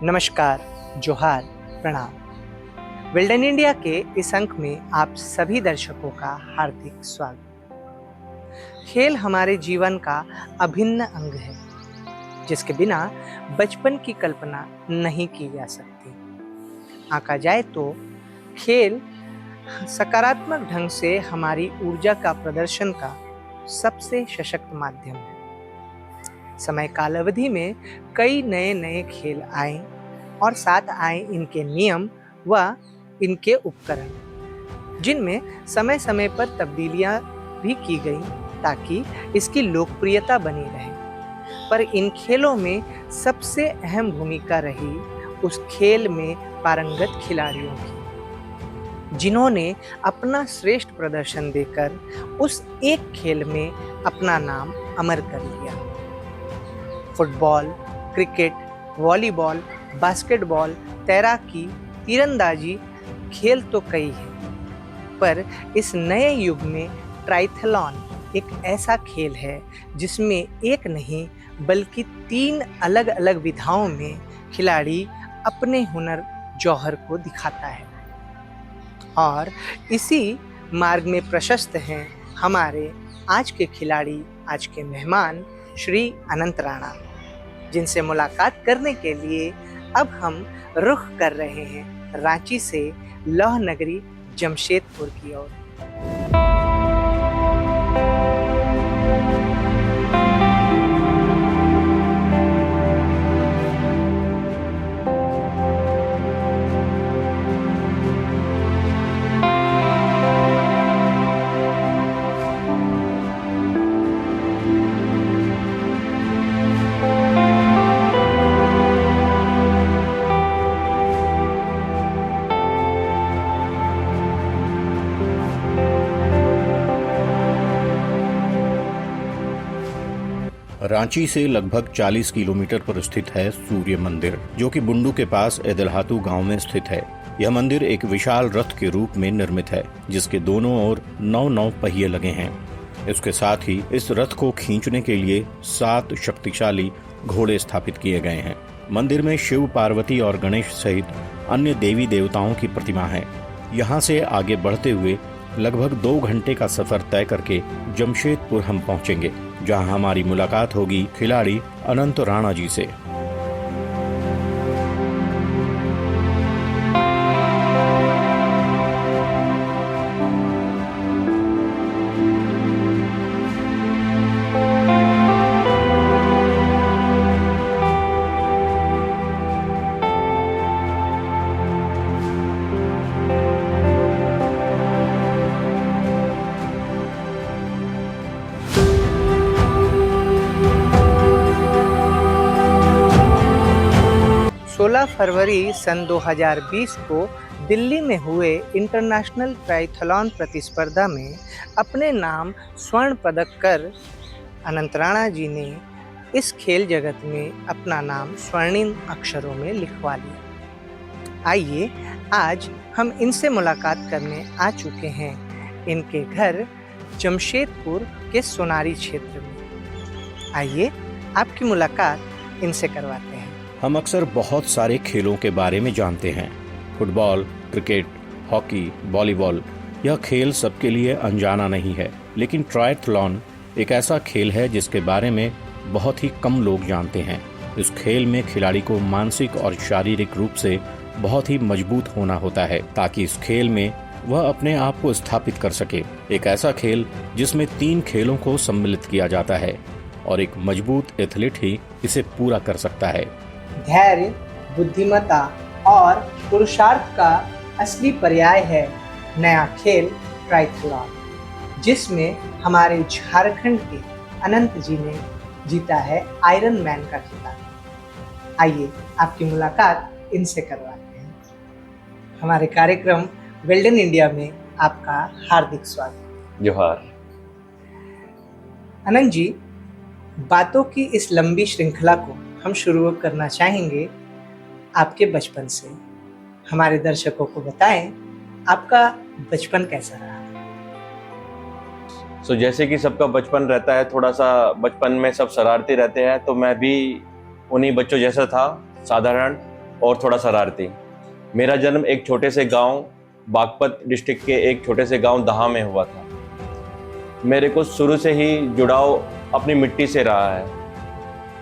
नमस्कार, जोहार, प्रणाम। वेल्डन इंडिया के इस अंक में आप सभी दर्शकों का हार्दिक स्वागत। खेल हमारे जीवन का अभिन्न अंग है, जिसके बिना बचपन की कल्पना नहीं की जा सकती। आंका जाए तो खेल सकारात्मक ढंग से हमारी ऊर्जा का प्रदर्शन का सबसे सशक्त माध्यम है। समय कालावधि में कई नए खेल आए और साथ आए इनके नियम व इनके उपकरण, जिनमें समय समय पर तब्दीलियां भी की गई ताकि इसकी लोकप्रियता बनी रहे। पर इन खेलों में सबसे अहम भूमिका रही उस खेल में पारंगत खिलाड़ियों की, जिन्होंने अपना श्रेष्ठ प्रदर्शन देकर उस एक खेल में अपना नाम अमर कर लिया। फुटबॉल, क्रिकेट, वॉलीबॉल, बास्केटबॉल, तैराकी, तीरंदाजी खेल तो कई हैं, पर इस नए युग में ट्राइथलॉन एक ऐसा खेल है जिसमें एक नहीं बल्कि 3 अलग अलग विधाओं में खिलाड़ी अपने हुनर जौहर को दिखाता है। और इसी मार्ग में प्रशस्त हैं हमारे आज के खिलाड़ी, आज के मेहमान श्री अनंत राणा, जिनसे मुलाकात करने के लिए अब हम रुख कर रहे हैं रांची से लौह नगरी जमशेदपुर की ओर। रांची से लगभग 40 किलोमीटर पर स्थित है सूर्य मंदिर, जो कि बुंडू के पास एदलहातू गांव में स्थित है। यह मंदिर एक विशाल रथ के रूप में निर्मित है, जिसके दोनों ओर 9 पहिए लगे हैं। इसके साथ ही इस रथ को खींचने के लिए 7 शक्तिशाली घोड़े स्थापित किए गए हैं। मंदिर में शिव, पार्वती और गणेश सहित अन्य देवी देवताओं की प्रतिमा है। यहाँ से आगे बढ़ते हुए लगभग 2 घंटे का सफर तय करके जमशेदपुर हम पहुँचेंगे, जहां हमारी मुलाकात होगी खिलाड़ी अनंत राणा जी से। फरवरी सन 2020 को दिल्ली में हुए इंटरनेशनल ट्राइथलॉन प्रतिस्पर्धा में अपने नाम स्वर्ण पदक कर अनंत राणा जी ने इस खेल जगत में अपना नाम स्वर्णिम अक्षरों में लिखवा लिया। आइए आज हम इनसे मुलाकात करने आ चुके हैं इनके घर जमशेदपुर के सोनारी क्षेत्र में। आइए आपकी मुलाकात इनसे करवाते हैं। हम अक्सर बहुत सारे खेलों के बारे में जानते हैं। फुटबॉल, क्रिकेट, हॉकी, वॉलीबॉल, यह खेल सबके लिए अनजाना नहीं है। लेकिन ट्रायथलॉन एक ऐसा खेल है जिसके बारे में बहुत ही कम लोग जानते हैं। इस खेल में खिलाड़ी को मानसिक और शारीरिक रूप से बहुत ही मजबूत होना होता है, ताकि इस खेल में वह अपने आप को स्थापित कर सके। एक ऐसा खेल जिसमें 3 खेलों को सम्मिलित किया जाता है और एक मजबूत एथलीट ही इसे पूरा कर सकता है। धैर्य, बुद्धिमत्ता और पुरुषार्थ का असली पर्याय है नया खेल ट्राइथलॉन, जिसमें हमारे झारखंड के अनंत जी ने जीता है आयरन मैन का खिताब। आइए आपकी मुलाकात इनसे करवाते हैं। हमारे कार्यक्रम वेल्डन इंडिया में आपका हार्दिक स्वागत। जोहार। अनंत जी, बातों की इस लंबी श्रृंखला को हम शुरू करना चाहेंगे आपके बचपन से। हमारे दर्शकों को बताएं आपका बचपन कैसा रहा। जैसे कि सबका बचपन रहता है, थोड़ा सा बचपन में सब शरारती रहते हैं, तो मैं भी उन्हीं बच्चों जैसा था, साधारण और थोड़ा शरारती। मेरा जन्म एक छोटे से गांव बागपत डिस्ट्रिक्ट के एक छोटे से गांव दहा में हुआ था। मेरे को शुरू से ही जुड़ाव अपनी मिट्टी से रहा है।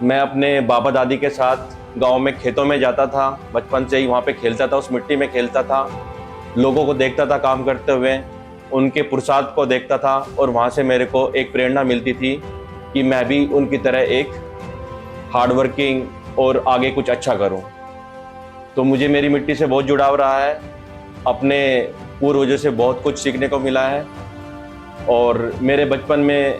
मैं अपने बाबा दादी के साथ गांव में खेतों में जाता था, बचपन से ही वहाँ पे खेलता था, उस मिट्टी में खेलता था, लोगों को देखता था काम करते हुए, उनके पुरुषार्थ को देखता था और वहाँ से मेरे को एक प्रेरणा मिलती थी कि मैं भी उनकी तरह एक हार्डवर्किंग और आगे कुछ अच्छा करूँ। तो मुझे मेरी मिट्टी से बहुत जुड़ाव रहा है, अपने पूर्वजों से बहुत कुछ सीखने को मिला है। और मेरे बचपन में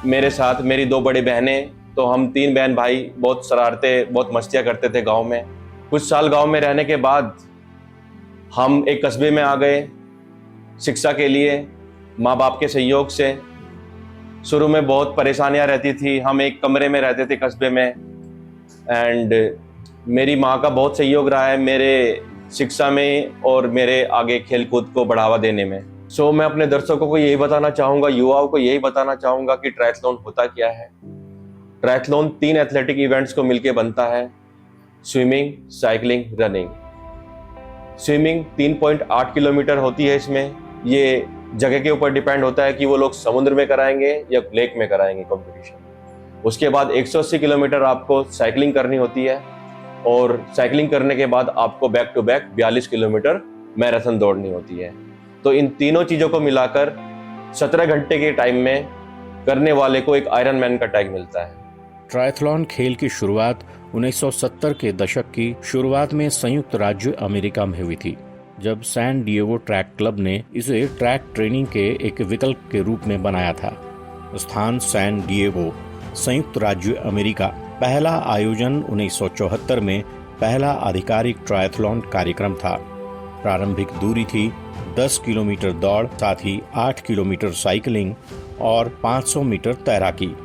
मेरे साथ मेरी 2 बड़ी बहनें, तो हम 3 बहन भाई बहुत शरारतें, बहुत मस्तियाँ करते थे गांव में। कुछ साल गांव में रहने के बाद हम एक कस्बे में आ गए शिक्षा के लिए, माँ बाप के सहयोग से। शुरू में बहुत परेशानियाँ रहती थी, हम एक कमरे में रहते थे कस्बे में, एंड मेरी माँ का बहुत सहयोग रहा है मेरे शिक्षा में और मेरे आगे खेलकूद को बढ़ावा देने में। सो मैं अपने दर्शकों को यही बताना चाहूँगा, युवाओं को यही बताना चाहूँगा कि ट्रायथलॉन होता क्या है। ट्रायथलॉन 3 एथलेटिक इवेंट्स को मिलकर बनता है, swimming, cycling, running. Swimming 3.8 kilometre होती है। इसमें ये जगह के ऊपर डिपेंड होता है कि वो लोग समुद्र में कराएंगे या लेक में कराएंगे कंपटीशन। उसके बाद 180 किलोमीटर आपको साइकिलिंग करनी होती है और साइकिलिंग करने के बाद आपको back to back 42 kilometre marathon दौड़नी होती है। तो इन तीनों चीज़ों को मिलाकर 17 घंटे के टाइम में करने वाले को एक आयरन मैन का टैग मिलता है। ट्रायथलॉन खेल की शुरुआत 1970 के दशक की शुरुआत में संयुक्त राज्य अमेरिका में हुई थी, जब सैन डिएगो ट्रैक क्लब ने इसे ट्रैक ट्रेनिंग के एक विकल्प के रूप में बनाया था। स्थान सैन डिएगो, संयुक्त राज्य अमेरिका। पहला आयोजन 1974 में पहला आधिकारिक ट्रायथलॉन कार्यक्रम था। प्रारंभिक दूरी थी 10 किलोमीटर दौड़, साथ ही 8 किलोमीटर साइकिलिंग और 500 मीटर तैराकी।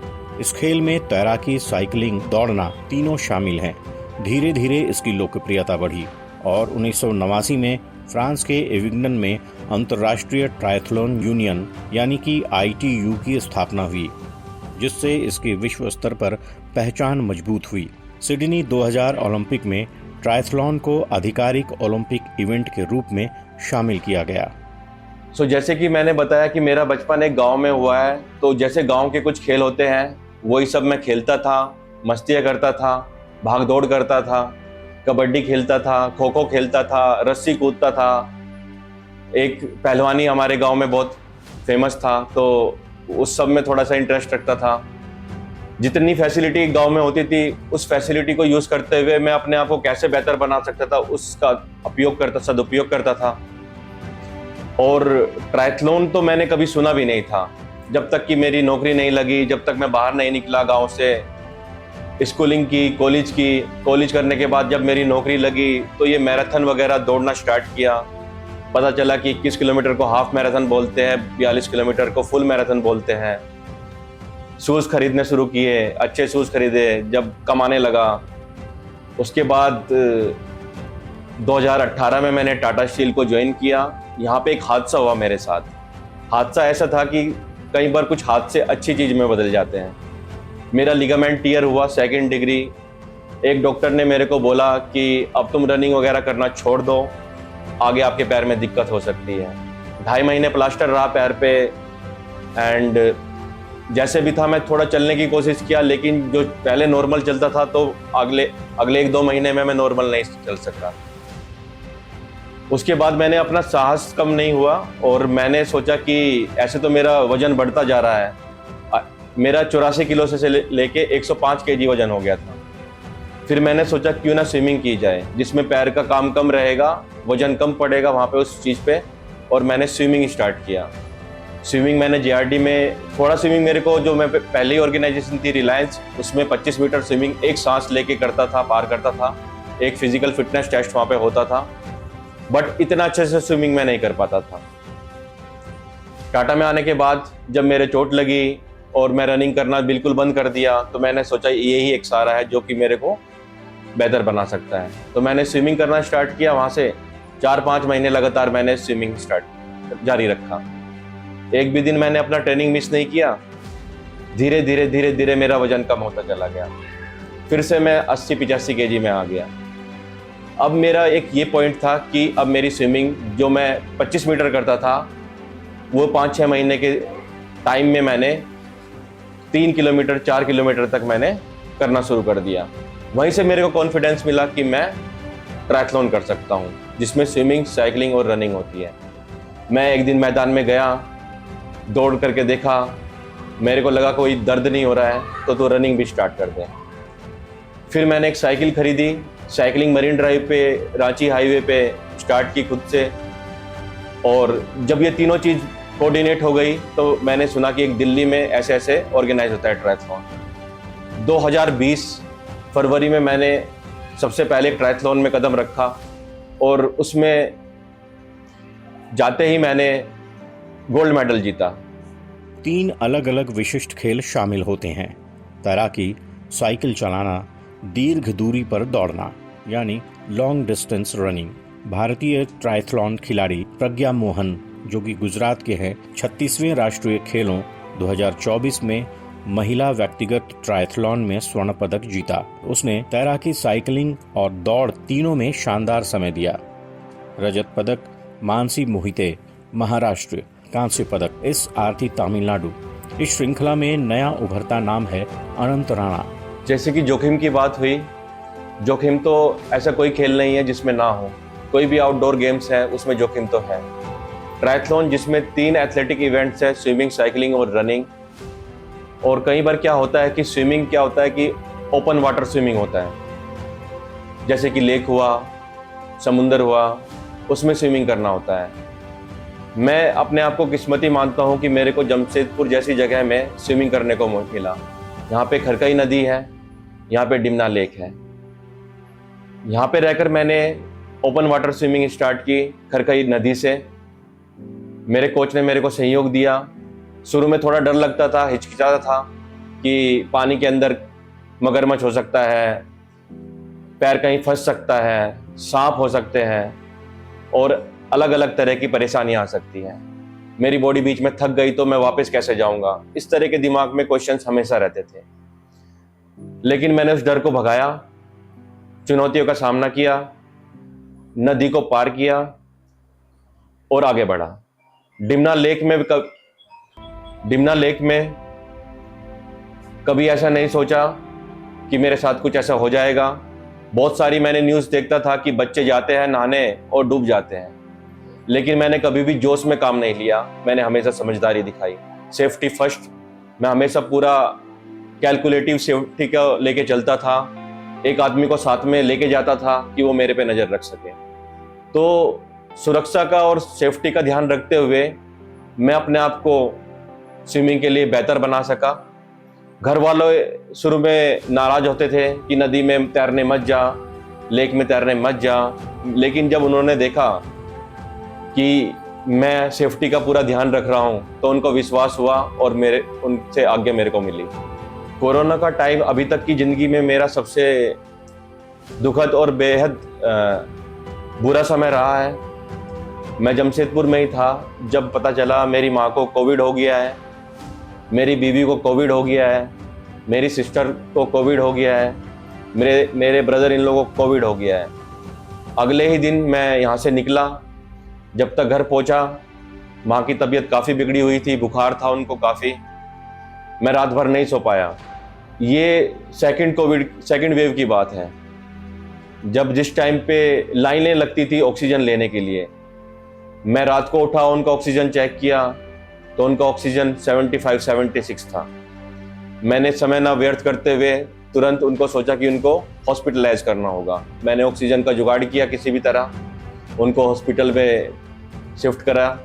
इस खेल में तैराकी, साइकिलिंग, दौड़ना तीनों शामिल हैं। धीरे धीरे इसकी लोकप्रियता बढ़ी और 1989 में फ्रांस के एविग्नन में अंतर्राष्ट्रीय ट्रायथलॉन यूनियन यानी कि ITU की स्थापना हुई, जिससे इसके विश्व स्तर पर पहचान मजबूत हुई। सिडनी 2000 ओलंपिक में ट्रायथलॉन को आधिकारिक ओलंपिक इवेंट के रूप में शामिल किया गया। जैसे कि मैंने बताया कि मेरा बचपन एक गांव में हुआ है, तो जैसे गांव के कुछ खेल होते हैं वही सब मैं खेलता था, मस्तियाँ करता था, भाग दौड़ करता था, कबड्डी खेलता था, खो खो खेलता था, रस्सी कूदता था। एक पहलवानी हमारे गांव में बहुत फेमस था, तो उस सब में थोड़ा सा इंटरेस्ट रखता था। जितनी फैसिलिटी गांव में होती थी उस फैसिलिटी को यूज़ करते हुए मैं अपने आप को कैसे बेहतर बना सकता था उसका सदुपयोग करता था। और ट्रायथलॉन तो मैंने कभी सुना भी नहीं था जब तक कि मेरी नौकरी नहीं लगी, जब तक मैं बाहर नहीं निकला गांव से। स्कूलिंग की, कॉलेज करने के बाद जब मेरी नौकरी लगी तो ये मैराथन वगैरह दौड़ना स्टार्ट किया। पता चला कि 21 किलोमीटर को हाफ मैराथन बोलते हैं, 42 किलोमीटर को फुल मैराथन बोलते हैं। शूज़ खरीदने शुरू किए, अच्छे शूज़ खरीदे, जब कमाने लगा। उसके बाद 2018 में मैंने टाटा स्टील को ज्वाइन किया। यहाँ पे एक हादसा हुआ मेरे साथ। हादसा ऐसा था कि कई बार कुछ हादसे अच्छी चीज़ में बदल जाते हैं। मेरा लिगामेंट टीयर हुआ 2nd डिग्री। एक डॉक्टर ने मेरे को बोला कि अब तुम रनिंग वगैरह करना छोड़ दो, आगे आपके पैर में दिक्कत हो सकती है। 2.5 महीने प्लास्टर रहा पैर पे, एंड जैसे भी था मैं थोड़ा चलने की कोशिश किया, लेकिन जो पहले नॉर्मल चलता था तो अगले 1-2 महीने में मैं नॉर्मल नहीं चल सका। उसके बाद मैंने अपना साहस कम नहीं हुआ और मैंने सोचा कि ऐसे तो मेरा वजन बढ़ता जा रहा है। मेरा 84 किलो से लेके 105 kg वजन हो गया था। फिर मैंने सोचा क्यों ना स्विमिंग की जाए, जिसमें पैर का काम कम रहेगा, वजन कम पड़ेगा वहाँ पे उस चीज़ पे, और मैंने स्विमिंग स्टार्ट किया। स्विमिंग मैंने JRD में थोड़ा स्विमिंग, मेरे को जो मैं पहली ऑर्गेनाइजेशन थी रिलायंस, उसमें 25 मीटर स्विमिंग एक सांस लेके करता था, पार करता था। एक फिजिकल फिटनेस टेस्ट वहाँ पे होता था, बट इतना अच्छे से स्विमिंग मैं नहीं कर पाता था। टाटा में आने के बाद जब मेरे चोट लगी और मैं रनिंग करना बिल्कुल बंद कर दिया, तो मैंने सोचा यही एक सहारा है जो कि मेरे को बेहतर बना सकता है। तो मैंने स्विमिंग करना स्टार्ट किया। वहाँ से 4-5 महीने लगातार मैंने स्विमिंग जारी रखा। एक भी दिन मैंने अपना ट्रेनिंग मिस नहीं किया। धीरे धीरे मेरा वजन कम होता चला गया। फिर से मैं 80-85 kg में आ गया। अब मेरा एक ये पॉइंट था कि अब मेरी स्विमिंग जो मैं 25 मीटर करता था वो 5-6 महीने के टाइम में मैंने 3 किलोमीटर 4 किलोमीटर तक मैंने करना शुरू कर दिया। वहीं से मेरे को कॉन्फिडेंस मिला कि मैं ट्रायथलॉन कर सकता हूँ, जिसमें स्विमिंग, साइकिलिंग और रनिंग होती है। मैं एक दिन मैदान में गया, दौड़ करके देखा, मेरे को लगा कोई दर्द नहीं हो रहा है तो रनिंग भी स्टार्ट कर दें। फिर मैंने एक साइकिल खरीदी, साइकिलिंग मरीन ड्राइव पे, रांची हाईवे पे स्टार्ट की खुद से। और जब ये तीनों चीज़ कोऑर्डिनेट हो गई तो मैंने सुना कि एक दिल्ली में ऐसे ऐसे ऑर्गेनाइज होता है ट्रायथलॉन। 2020 फरवरी में मैंने सबसे पहले ट्रायथलॉन में कदम रखा और उसमें जाते ही मैंने गोल्ड मेडल जीता। 3 अलग अलग विशिष्ट खेल शामिल होते हैं: तैराकी, साइकिल चलाना, दीर्घ दूरी पर दौड़ना यानी लॉन्ग डिस्टेंस रनिंग। भारतीय ट्रायथलॉन खिलाड़ी प्रज्ञा मोहन, जो कि गुजरात के हैं, 36वें राष्ट्रीय खेलों 2024 में महिला व्यक्तिगत ट्रायथलॉन में स्वर्ण पदक जीता। उसने तैराकी, साइकिलिंग और दौड़ तीनों में शानदार समय दिया। रजत पदक मानसी मोहिते, महाराष्ट्र। कांस्य पदक SRT, तमिलनाडु। इस श्रृंखला में नया उभरता नाम है अनंत राणा। जैसे कि जोखिम की बात हुई, जोखिम तो ऐसा कोई खेल नहीं है जिसमें ना हो। कोई भी आउटडोर गेम्स है उसमें जोखिम तो है। ट्रायथलॉन जिसमें 3 एथलेटिक इवेंट्स है, स्विमिंग, साइकिलिंग और रनिंग। और कई बार क्या होता है कि स्विमिंग क्या होता है कि ओपन वाटर स्विमिंग होता है, जैसे कि लेक हुआ, समुंदर हुआ, उसमें स्विमिंग करना होता है। मैं अपने आप को किस्मती मानता हूँ कि मेरे को जमशेदपुर जैसी जगह में स्विमिंग करने को मिला। यहाँ पे खरकई नदी है, यहाँ पे डिमना लेक है। यहाँ पे रहकर मैंने ओपन वाटर स्विमिंग स्टार्ट की खरकई नदी से। मेरे कोच ने मेरे को सहयोग दिया। शुरू में थोड़ा डर लगता था, हिचकिचाता था कि पानी के अंदर मगरमच्छ हो सकता है, पैर कहीं फंस सकता है, सांप हो सकते हैं और अलग अलग तरह की परेशानियां आ सकती हैं। मेरी बॉडी बीच में थक गई तो मैं वापस कैसे जाऊंगा, इस तरह के दिमाग में क्वेश्चंस हमेशा रहते थे। लेकिन मैंने उस डर को भगाया, चुनौतियों का सामना किया, नदी को पार किया और आगे बढ़ा। डिमना लेक में कभी ऐसा नहीं सोचा कि मेरे साथ कुछ ऐसा हो जाएगा। बहुत सारी मैंने न्यूज़ देखता था कि बच्चे जाते हैं नहाने और डूब जाते हैं, लेकिन मैंने कभी भी जोश में काम नहीं लिया। मैंने हमेशा समझदारी दिखाई, सेफ्टी फर्स्ट। मैं हमेशा पूरा कैलकुलेटिव सेफ्टी का लेके चलता था। एक आदमी को साथ में लेके जाता था कि वो मेरे पे नज़र रख सके। तो सुरक्षा का और सेफ्टी का ध्यान रखते हुए मैं अपने आप को स्विमिंग के लिए बेहतर बना सका। घर वालों शुरू में नाराज होते थे कि नदी में तैरने मत जा, लेक में तैरने मत जा, लेकिन जब उन्होंने देखा कि मैं सेफ्टी का पूरा ध्यान रख रहा हूँ तो उनको विश्वास हुआ और उनसे आज्ञा मेरे को मिली। कोरोना का टाइम अभी तक की ज़िंदगी में मेरा सबसे दुखद और बेहद बुरा समय रहा है। मैं जमशेदपुर में ही था जब पता चला मेरी माँ को कोविड हो गया है, मेरी बीवी को कोविड हो गया है, मेरी सिस्टर को कोविड हो गया है, मेरे ब्रदर इन लोगों को कोविड हो गया है। अगले ही दिन मैं यहाँ से निकला। जब तक घर पहुँचा माँ की तबीयत काफ़ी बिगड़ी हुई थी, बुखार था उनको काफ़ी। मैं रात भर नहीं सो पाया। ये सेकंड वेव की बात है, जब जिस टाइम पे लाइनें लगती थी ऑक्सीजन लेने के लिए। मैं रात को उठा, उनका ऑक्सीजन चेक किया तो उनका ऑक्सीजन 75-76 था। मैंने समय ना व्यर्थ करते हुए तुरंत उनको सोचा कि उनको हॉस्पिटलाइज करना होगा। मैंने ऑक्सीजन का जुगाड़ किया किसी भी तरह, उनको हॉस्पिटल में शिफ्ट करा।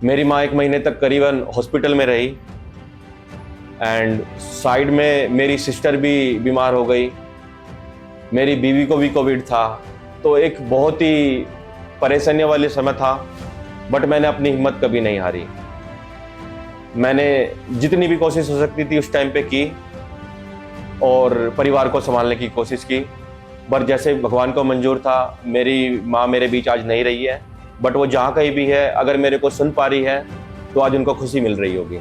मेरी माँ 1 महीने तक करीबन हॉस्पिटल में रही एंड साइड में मेरी सिस्टर भी बीमार हो गई, मेरी बीवी को भी कोविड था। तो एक बहुत ही परेशानियों वाले समय था, बट मैंने अपनी हिम्मत कभी नहीं हारी। मैंने जितनी भी कोशिश हो सकती थी उस टाइम पे की और परिवार को संभालने की कोशिश की। पर जैसे भगवान को मंजूर था, मेरी माँ मेरे बीच आज नहीं रही है, बट वो जहाँ कहीं भी है अगर मेरे को सुन पा रही है तो आज उनको खुशी मिल रही होगी।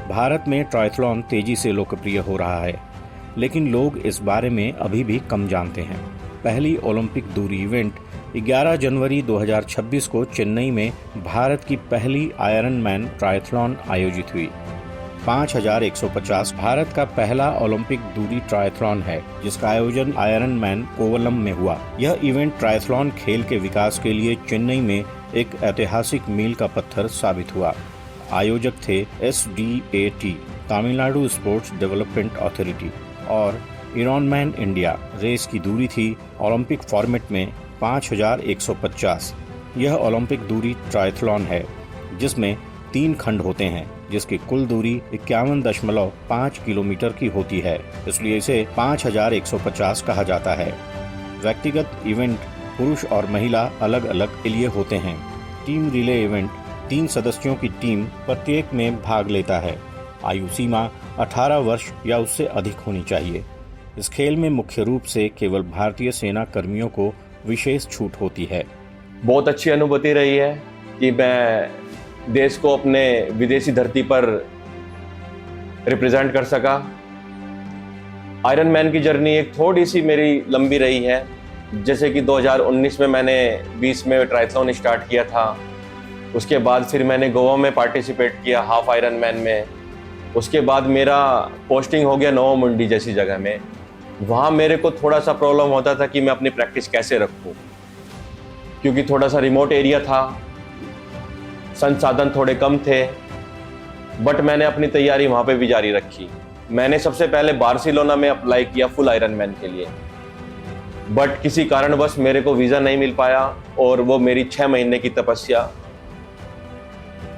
भारत में ट्रायथलॉन तेजी से लोकप्रिय हो रहा है, लेकिन लोग इस बारे में अभी भी कम जानते हैं। पहली ओलंपिक दूरी इवेंट 11 जनवरी 2026 को चेन्नई में भारत की पहली आयरनमैन ट्रायथलॉन आयोजित हुई। 5150 भारत का पहला ओलंपिक दूरी ट्रायथलॉन है, जिसका आयोजन आयरनमैन कोवलम में हुआ। यह इवेंट ट्रायथलॉन खेल के विकास के लिए चेन्नई में एक ऐतिहासिक मील का पत्थर साबित हुआ। आयोजक थे SDAT, Tamil Nadu sports development authority, और इरॉनमैन इंडिया। रेस की दूरी थी ओलंपिक फॉर्मेट में 5150। यह ओलंपिक दूरी ट्रायथलॉन है, जिसमें 3 खंड होते हैं, जिसकी कुल दूरी 51.5 किलोमीटर की होती है, इसलिए इसे 5150 कहा जाता है। व्यक्तिगत इवेंट पुरुष और महिला अलग अलग के लिए होते हैं। टीम रिले इवेंट 3 सदस्यों की टीम प्रत्येक में भाग लेता है। आयु सीमा 18 वर्ष या उससे अधिक होनी चाहिए। इस खेल में मुख्य रूप से केवल भारतीय सेना कर्मियों को विशेष छूट होती है। बहुत अच्छी अनुभूति रही है कि मैं देश को अपने विदेशी धरती पर रिप्रेजेंट कर सका। आयरन मैन की जर्नी एक थोड़ी सी मेरी लंबी रही है। जैसे कि 2019 में मैंने 20 में ट्रायथलॉन स्टार्ट किया था। उसके बाद फिर मैंने गोवा में पार्टिसिपेट किया हाफ आयरन मैन में। उसके बाद मेरा पोस्टिंग हो गया नोवा मुंडी जैसी जगह में। वहाँ मेरे को थोड़ा सा प्रॉब्लम होता था कि मैं अपनी प्रैक्टिस कैसे रखूँ, क्योंकि थोड़ा सा रिमोट एरिया था, संसाधन थोड़े कम थे। बट मैंने अपनी तैयारी वहाँ पे भी जारी रखी। मैंने सबसे पहले बार्सिलोना में अप्लाई किया फुल आयरन मैन के लिए, बट किसी कारणवश मेरे को वीज़ा नहीं मिल पाया और वो मेरी 6 महीने की तपस्या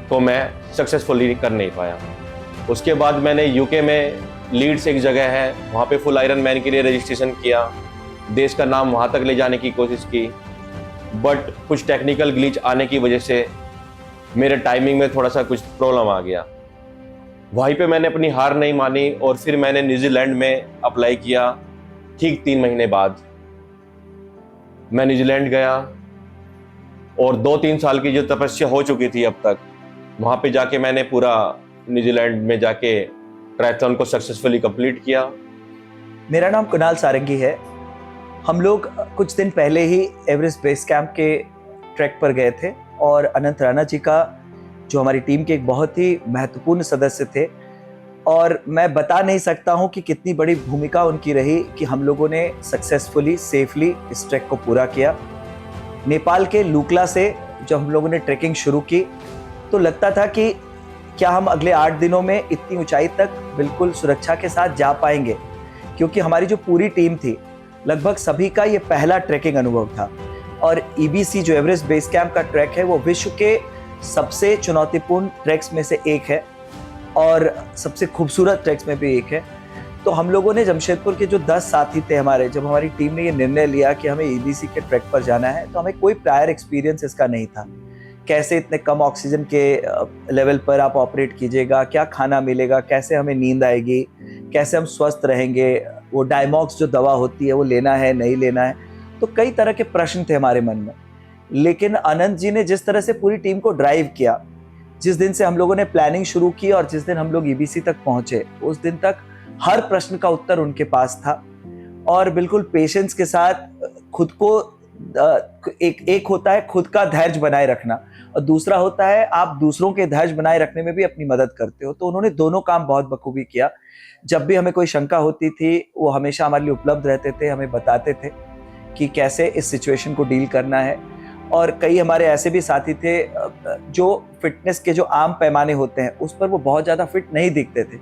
को मैं सक्सेसफुली कर नहीं पाया। उसके बाद मैंने यूके में लीड्स एक जगह है, वहाँ पे फुल आयरन मैन के लिए रजिस्ट्रेशन किया। देश का नाम वहाँ तक ले जाने की कोशिश की, बट कुछ टेक्निकल ग्लिच आने की वजह से मेरे टाइमिंग में थोड़ा सा कुछ प्रॉब्लम आ गया। वहीं पे मैंने अपनी हार नहीं मानी और फिर मैंने न्यूजीलैंड में अप्लाई किया। ठीक 3 महीने बाद मैं न्यूजीलैंड गया और 2-3 साल की जो तपस्या हो चुकी थी अब तक, वहाँ पे जाके मैंने पूरा न्यूजीलैंड में जाके ट्रायथलॉन को सक्सेसफुली कंप्लीट किया। मेरा नाम कुणाल सारंगी है। हम लोग कुछ दिन पहले ही एवरेस्ट बेस कैंप के ट्रैक पर गए थे और अनंत राणा जी का, जो हमारी टीम के एक बहुत ही महत्वपूर्ण सदस्य थे, और मैं बता नहीं सकता हूं कि कितनी बड़ी भूमिका उनकी रही कि हम लोगों ने सक्सेसफुली सेफली इस ट्रैक को पूरा किया। नेपाल के लुकला से जब हम लोगों ने ट्रैकिंग शुरू की तो लगता था कि क्या हम अगले 8 दिनों में इतनी ऊंचाई तक बिल्कुल सुरक्षा के साथ जा पाएंगे, क्योंकि हमारी जो पूरी टीम थी लगभग सभी का ये पहला ट्रैकिंग अनुभव था। और EBC जो एवरेस्ट बेस कैंप का ट्रैक है वो विश्व के सबसे चुनौतीपूर्ण ट्रैक्स में से एक है और सबसे खूबसूरत ट्रैक्स में भी एक है। तो हम लोगों ने जमशेदपुर के जो 10 साथी थे हमारे, जब हमारी टीम ने ये निर्णय लिया कि हमें EBC के ट्रैक पर जाना है, तो हमें कोई प्रायर एक्सपीरियंस इसका नहीं था। कैसे इतने कम ऑक्सीजन के लेवल पर आप ऑपरेट कीजिएगा, क्या खाना मिलेगा, कैसे हमें नींद आएगी, कैसे हम स्वस्थ रहेंगे, वो डायमॉक्स जो दवा होती है वो लेना है नहीं लेना है। तो कई तरह के प्रश्न थे हमारे मन में। लेकिन अनंत जी ने जिस तरह से पूरी टीम को ड्राइव किया, जिस दिन से हम लोगों ने प्लानिंग शुरू की और जिस दिन हम लोग EBC तक पहुंचे, उस दिन तक हर प्रश्न का उत्तर उनके पास था। और बिल्कुल पेशेंस के साथ खुद को एक होता है खुद का धैर्य बनाए रखना, और दूसरा होता है आप दूसरों के धैर्य बनाए रखने में भी अपनी मदद करते हो। तो उन्होंने दोनों काम बहुत बखूबी किया। जब भी हमें कोई शंका होती थी वो हमेशा हमारे लिए उपलब्ध रहते थे, हमें बताते थे कि कैसे इस सिचुएशन को डील करना है। और कई हमारे ऐसे भी साथी थे जो फिटनेस के जो आम पैमाने होते हैं उस पर वो बहुत ज़्यादा फिट नहीं दिखते थे,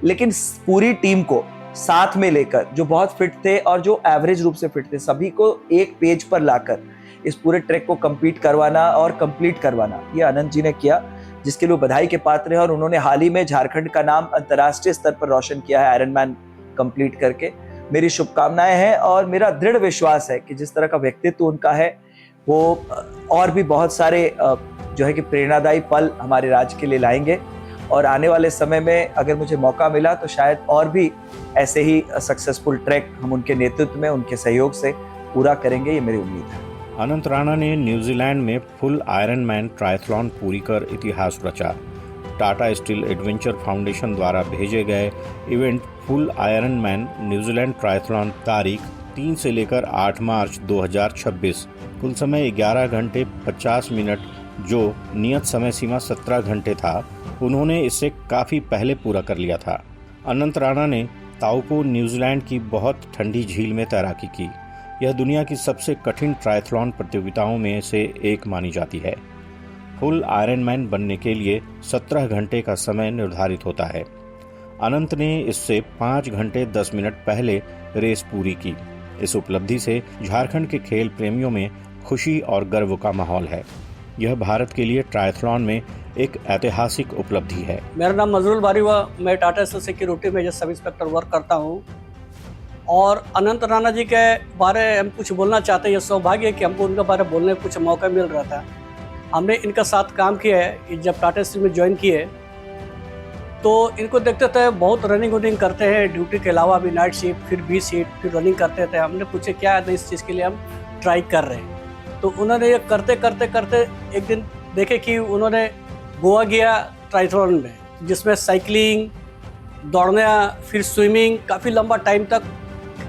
लेकिन पूरी टीम को साथ में लेकर जो बहुत फिट थे और जो एवरेज रूप से फिट थे, सभी को एक पेज पर लाकर इस पूरे ट्रैक को कंप्लीट करवाना और कंप्लीट करवाना, ये अनंत जी ने किया, जिसके लिए बधाई के पात्र हैं। और उन्होंने हाल ही में झारखंड का नाम अंतर्राष्ट्रीय स्तर पर रोशन किया है आयरन मैन कंप्लीट करके। मेरी शुभकामनाएं हैं और मेरा दृढ़ विश्वास है कि जिस तरह का व्यक्तित्व उनका है वो और भी बहुत सारे जो है कि प्रेरणादायी पल हमारे राज्य के लिए लाएंगे। और आने वाले समय में अगर मुझे मौका मिला तो शायद और भी ऐसे ही सक्सेसफुल ट्रैक हम उनके नेतृत्व में, उनके सहयोग से पूरा करेंगे, ये मेरी उम्मीद है। अनंत राणा ने न्यूजीलैंड में फुल आयरन मैन ट्रायथलॉन पूरी कर इतिहास रचा। टाटा स्टील एडवेंचर फाउंडेशन द्वारा भेजे गए event full iron man New Zealand triathlon तारीख 3 से लेकर 8 मार्च 2026 कुल समय 11 घंटे 50 मिनट, जो नियत समय सीमा 17 घंटे था, उन्होंने इससे काफी पहले पूरा कर लिया था। अनंत राणा ने ताओपो न्यूजीलैंड की बहुत ठंडी झील में तैराकी की। यह दुनिया की सबसे कठिन ट्रायथलॉन प्रतियोगिताओं में से एक मानी जाती है। फुल आयरनमैन बनने के लिए 17 घंटे का समय निर्धारित होता है। अनंत ने इससे 5 घंटे 10 मिनट पहले रेस पूरी की। इस उपलब्धि से झारखंड के खेल प्रेमियों में खुशी और गर्व का माहौल है। यह भारत के लिए ट्रायथलॉन में एक ऐतिहासिक उपलब्धि है। मेरा नाम मजरूल बारी हुआ, मैं टाटा स्टील सिक्योरिटी में सब इंस्पेक्टर वर्क करता हूँ। और अनंत राणा जी के बारे हम कुछ बोलना चाहते हैं। ये सौभाग्य है कि हमको उनके बारे में बोलने का कुछ मौका मिल रहा था। हमने इनका साथ काम किया है। जब टाटा स्टील में ज्वाइन किए तो इनको देखते थे बहुत रनिंग वनिंग करते हैं, ड्यूटी के अलावा भी नाइट शिफ्ट, फिर बी शिफ्ट, फिर रनिंग करते थे। हमने पूछे क्या है, तो इस चीज़ के लिए हम ट्राई कर रहे हैं। तो उन्होंने ये करते करते करते एक दिन देखे कि उन्होंने गोवा गया ट्रायथलॉन में, जिसमें साइकिलिंग, दौड़ना, फिर स्विमिंग, काफ़ी लंबा टाइम तक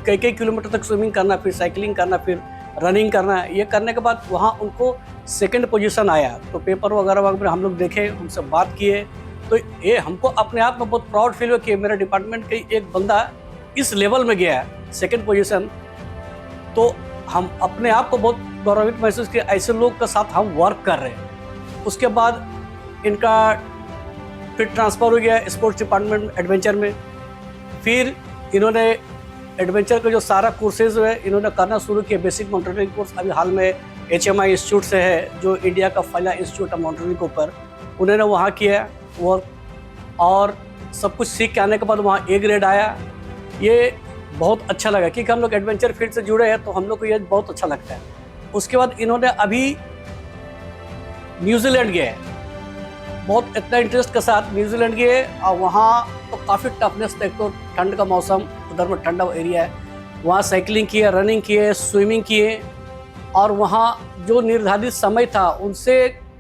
कई किलोमीटर तक स्विमिंग करना, फिर साइकिलिंग करना, फिर रनिंग करना। ये करने के बाद वहाँ उनको सेकंड पोजीशन आया। तो पेपर वगैरह हम लोग देखे, उनसे बात किए, तो ये हमको अपने आप में बहुत प्राउड फील हुआ कि मेरे डिपार्टमेंट के एक बंदा इस लेवल में गया है, सेकंड पोजीशन। तो हम अपने आप को बहुत गौरवित महसूस किया, ऐसे लोग के साथ हम वर्क कर रहे हैं। उसके बाद इनका फिर ट्रांसफ़र हो गया स्पोर्ट्स डिपार्टमेंट में, एडवेंचर में। फिर इन्होंने एडवेंचर के जो सारा कोर्सेज है इन्होंने करना शुरू किया। बेसिक माउंटेनियरिंग कोर्स अभी हाल में HMI इंस्टीट्यूट से है, जो इंडिया का पहला इंस्टीट्यूट है माउंटेनियरिंग के ऊपर, उन्होंने वहाँ किया वर्क। और सब कुछ सीख के आने के बाद वहाँ A ग्रेड आया। ये बहुत अच्छा लगा क्योंकि हम लोग एडवेंचर फील्ड से जुड़े हैं, तो हम लोग को ये बहुत अच्छा लगता है। उसके बाद इन्होंने अभी न्यूजीलैंड गए, बहुत इतना इंटरेस्ट के साथ न्यूजीलैंड गए। और वहाँ तो काफ़ी टफनेस, एक तो ठंड का मौसम, उधर में ठंडा एरिया है। वहाँ साइकिलिंग किए, रनिंग किए, स्विमिंग किए। और वहाँ जो निर्धारित समय था उनसे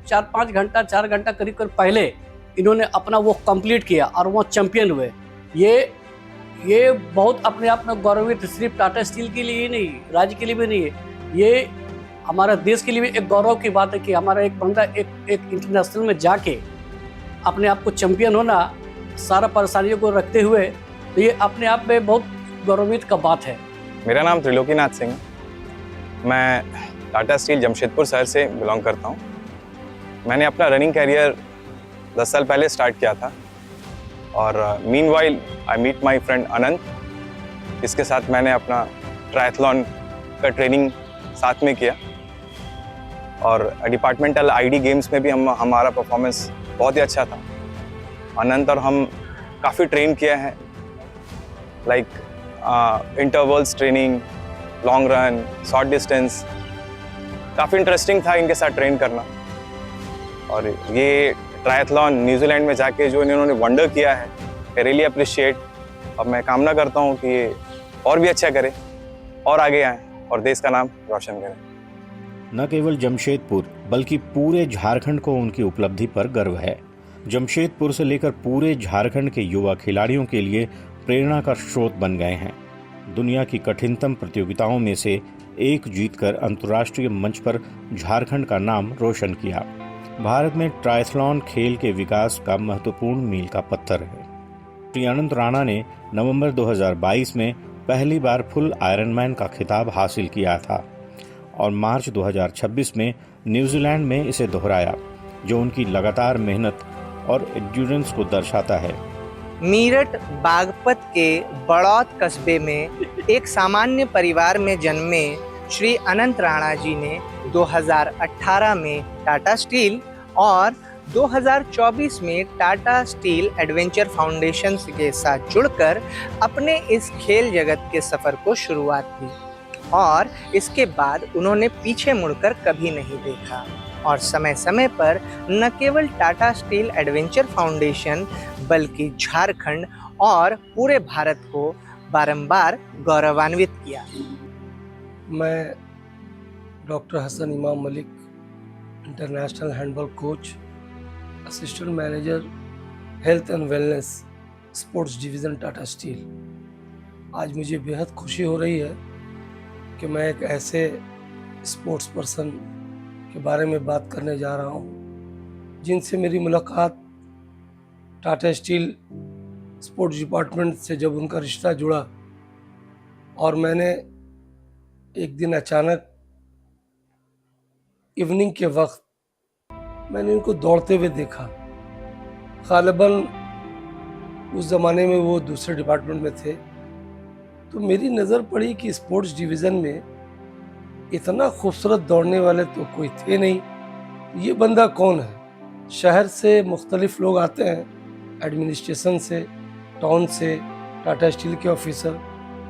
4 घंटा करीब पहले इन्होंने अपना वो कंप्लीट किया और वो चैंपियन हुए। ये बहुत अपने आप में गौरवित, सिर्फ टाटा स्टील के लिए ही नहीं, राज्य के लिए भी नहीं है, ये हमारा देश के लिए भी एक गौरव की बात है कि हमारा एक बंदा एक इंटरनेशनल में जाके अपने आप को चैंपियन होना, सारा परेशानियों को रखते हुए, तो ये अपने आप में बहुत गौरवित का बात है। मेरा नाम त्रिलोकीनाथ सिंह, मैं टाटा स्टील जमशेदपुर शहर से बिलोंग करता हूँ। मैंने अपना रनिंग कैरियर 10 साल पहले स्टार्ट किया था। और meanwhile I meet my friend Anant, इसके साथ मैंने अपना ट्रायथलॉन का ट्रेनिंग साथ में किया। और डिपार्टमेंटल ID गेम्स में भी हमारा परफॉर्मेंस बहुत ही अच्छा था। अनंत और हम काफ़ी ट्रेन किए हैं, like intervals training, long run, short distance. काफ़ी इंटरेस्टिंग था इनके साथ ट्रेन करना। और ये ट्रायथलॉन न्यूजीलैंड में जाके जो इन्होंने वंडर किया है, आई रियली अप्रिशिएट। अब मैं कामना करता हूँ कि ये और भी अच्छा करे और आगे आए और देश का नाम रोशन करें। न केवल जमशेदपुर बल्कि पूरे झारखंड को उनकी उपलब्धि पर गर्व है। जमशेदपुर से लेकर पूरे झारखंड के युवा खिलाड़ियों के लिए प्रेरणा का स्रोत बन गए हैं। दुनिया की कठिनतम प्रतियोगिताओं में से एक जीतकर अंतर्राष्ट्रीय मंच पर झारखंड का नाम रोशन किया। भारत में ट्रायथलॉन खेल के विकास का महत्वपूर्ण मील का पत्थर है। श्री अनंत राणा ने नवंबर 2022 में पहली बार फुल आयरनमैन का खिताब हासिल किया था और मार्च 2026 में न्यूजीलैंड में इसे दोहराया, जो उनकी लगातार मेहनत और एंड्योरेंस को दर्शाता है। मीरठ बागपत के बड़ौत कस्बे में एक सामान्य परिवार में जन्मे श्री अनंत राणा जी ने 2018 में टाटा स्टील और 2024 में टाटा स्टील एडवेंचर फाउंडेशन के साथ जुड़कर अपने इस खेल जगत के सफर को शुरुआत की और इसके बाद उन्होंने पीछे मुड़कर कभी नहीं देखा और समय समय पर न केवल टाटा स्टील एडवेंचर फाउंडेशन बल्कि झारखंड और पूरे भारत को बारंबार गौरवान्वित किया। मैं डॉक्टर हसन इमाम Malik, international handball coach, assistant manager health and wellness sports division Tata steel. आज मुझे बेहद खुशी हो रही है कि मैं एक ऐसे स्पोर्ट्स पर्सन के बारे में बात करने जा रहा हूँ जिनसे मेरी मुलाकात टाटा स्टील स्पोर्ट्स डिपार्टमेंट से जब उनका रिश्ता जुड़ा और मैंने एक दिन अचानक इवनिंग के वक्त मैंने उनको दौड़ते हुए देखा। ग़ालिबन उस ज़माने में वो दूसरे डिपार्टमेंट में थे, तो मेरी नज़र पड़ी कि स्पोर्ट्स डिवीज़न में इतना खूबसूरत दौड़ने वाले तो कोई थे नहीं। ये बंदा कौन है? शहर से मुख्तलिफ लोग आते हैं, एडमिनिस्ट्रेशन से, टाउन से, टाटा स्टील के ऑफिसर,